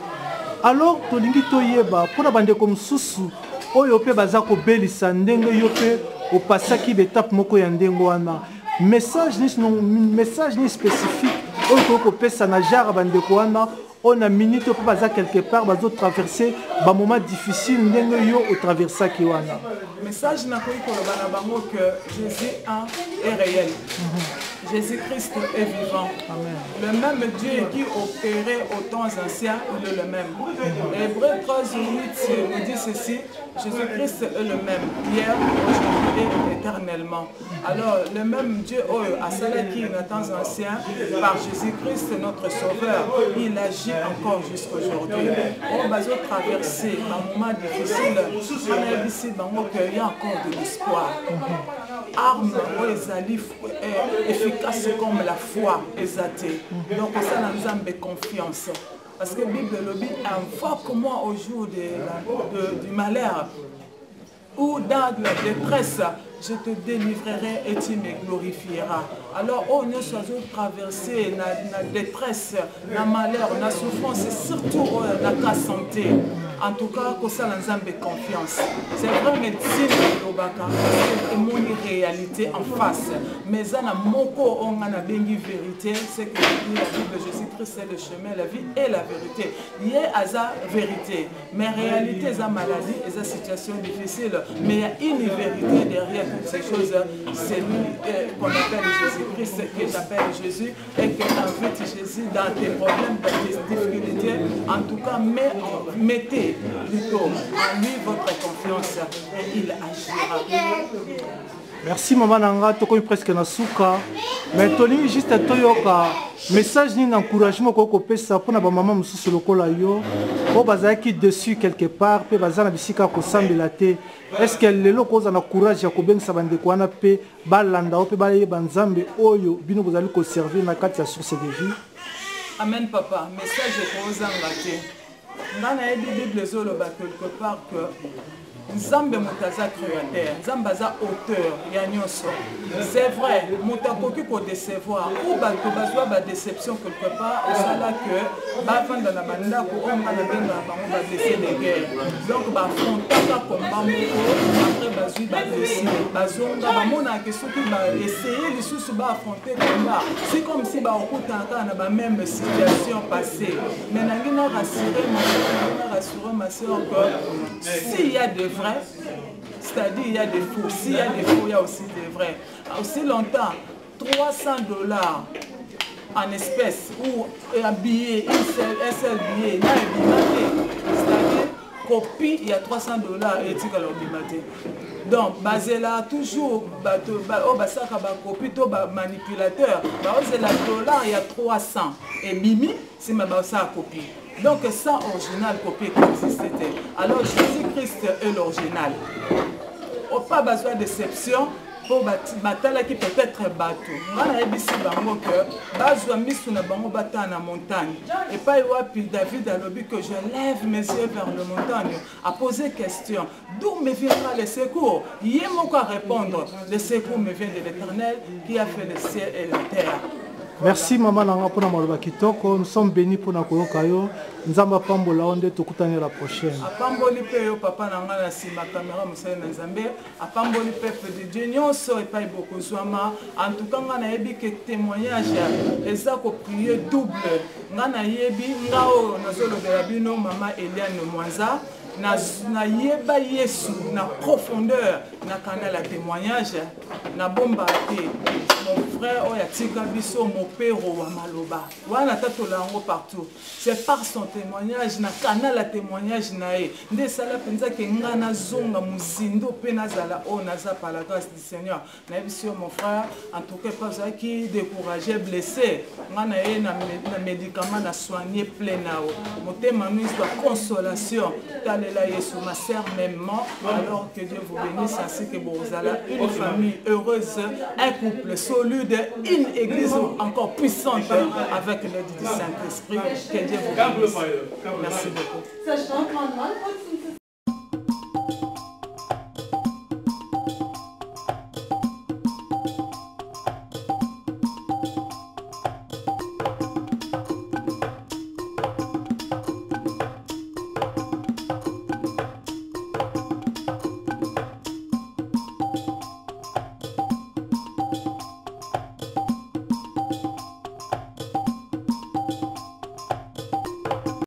Alors tolingi toyeba pona bande comme susu oyo pe bazako belisa ndenge yo pe opasaki betape moko ya ndengo wana. Message ni spécifique oyo ko pesa na jara bande ko wana on a minute pour passer quelque part, bazo traverser ba moment difficile ndenge yo au traverser ki wana. Message na koyi ko bana bango que Jésus est réel. Jésus-Christ est vivant. Amen. Le même Dieu qui opérait aux temps anciens, il est le même. Hébreu 13:8 nous dit ceci, Jésus-Christ est le même, hier, aujourd'hui et éternellement. Alors, le même Dieu, à celle qui est aux temps anciens, par Jésus-Christ, notre Sauveur, il agit encore jusqu'aujourd'hui. On va traverser un moment difficile, il y a encore de l'espoir. Armes efficaces comme la foi exaltée. Donc ça nous a confiance. Parce que la Bible le dit, invoque-moi au jour du malheur ou dans la détresse, je te délivrerai et tu me glorifieras. Alors, on nous soit traversé la détresse, la malheur, la souffrance, et surtout la santé. En tout cas, que ça nous a confiance. C'est vrai médecine de l'Obaka, c'est une réalité en face. Mais ça n'a moko on a bien vérité, c'est que la Bible de Jésus-Christ c'est le chemin, la vie et la vérité. Il y a sa vérité, mais réalité, sa maladie et sa situation difficile. Mais il y a une vérité derrière toutes ces choses. C'est lui qu'on appelle Jésus-Christ, que j'appelle Jésus, et que invite Jésus dans tes problèmes, dans tes difficultés. En tout cas, mettez plutôt en lui votre confiance et il agira. Merci maman nanga toko presque na suka mais toli juste toyoka message ni encouragement ko pesa pona ba maman mususu lokola yo o bazaki dessus quelque part pe bazana bisika ko sambela te est-ce que lelo ko za na courage ya ko bengisa bande ko na pe balanda o pe ba ye banzambe oyo bino bozali ko servir na kati ya source de vie. Amen papa, message ko zanga te. Nana ebi Bible zolo ba quelque part que Nzambe mutaza créateur, Nzambe za auteur ya nyonso. C'est vrai, mutakoki ko décevoir ou ba to bazwa ba déception quelque part au sala que ba vanda na banda ko on na benga bango ba blessé de guerre. Donc ba frontaka combat moko après bazui ba blessé. Bazonga ba mona que soki ba essayer les sous ba affronter combat. C'est comme si ba okutaka na ba même situation passée. Mais nangina rassurer ma soeur que s'il y a de vrai, c'est-à-dire il y a des faux. S'il y a des faux, il y a aussi des vrais. Aussi longtemps, $300 en espèces ou un billet, un seul billet, c'est-à-dire copie, il y a $300 et tu as l'obimate. Donc, basé là, toujours, copie, manipulateur, $, il y a 300. Et Mimi, c'est ma copie. Donc, ça, original copie qui existait. Alors, Jésus-Christ est l'original. On n'a pas besoin de déception pour battre qui peut être battu. On a dit que Bazouami mis na bango bata na montagne. Et pas David a dit que je lève mes yeux vers la montagne à poser question. D'où me viendra le secours? Il y a mon quoi répondre. Le secours me vient de l'Éternel qui a fait le ciel et la terre. Merci maman nanga pona maloba kitoko, nous sommes bénis pour na koyoka yo. Nzamba pambola onde tokutane la prochaine. Apamboli pe yo papa nanga na sima caméra musale na Nzambe. Apamboli peuple de Dieu nyonso epai bokozwama. En tout cas nga na yebi que témoignage eza ko prier double. Nga na yebi ngao nazolobela bino mama Eliane Mwanza. Na yeba Yesu na profondeur na canal la témoignage na bomba te mon frère oyatika biso mon père wa maloba wana tatolango partout c'est par son témoignage na canal la témoignage nae nde sala penza ke ngana zonga muzindo pe nazala o naza par la grâce du Seigneur na biso mon frère en tout cas pas ça qui découragé blessé ngana ye na médicament na soigner plein nao motema nous doit consolation là Yesu ma sœur mêmement alors que Dieu vous bénisse ainsi que Bozala une famille heureuse un couple solide une église encore puissante avec l'aide du Saint-Esprit que Dieu vous bénisse. Merci beaucoup.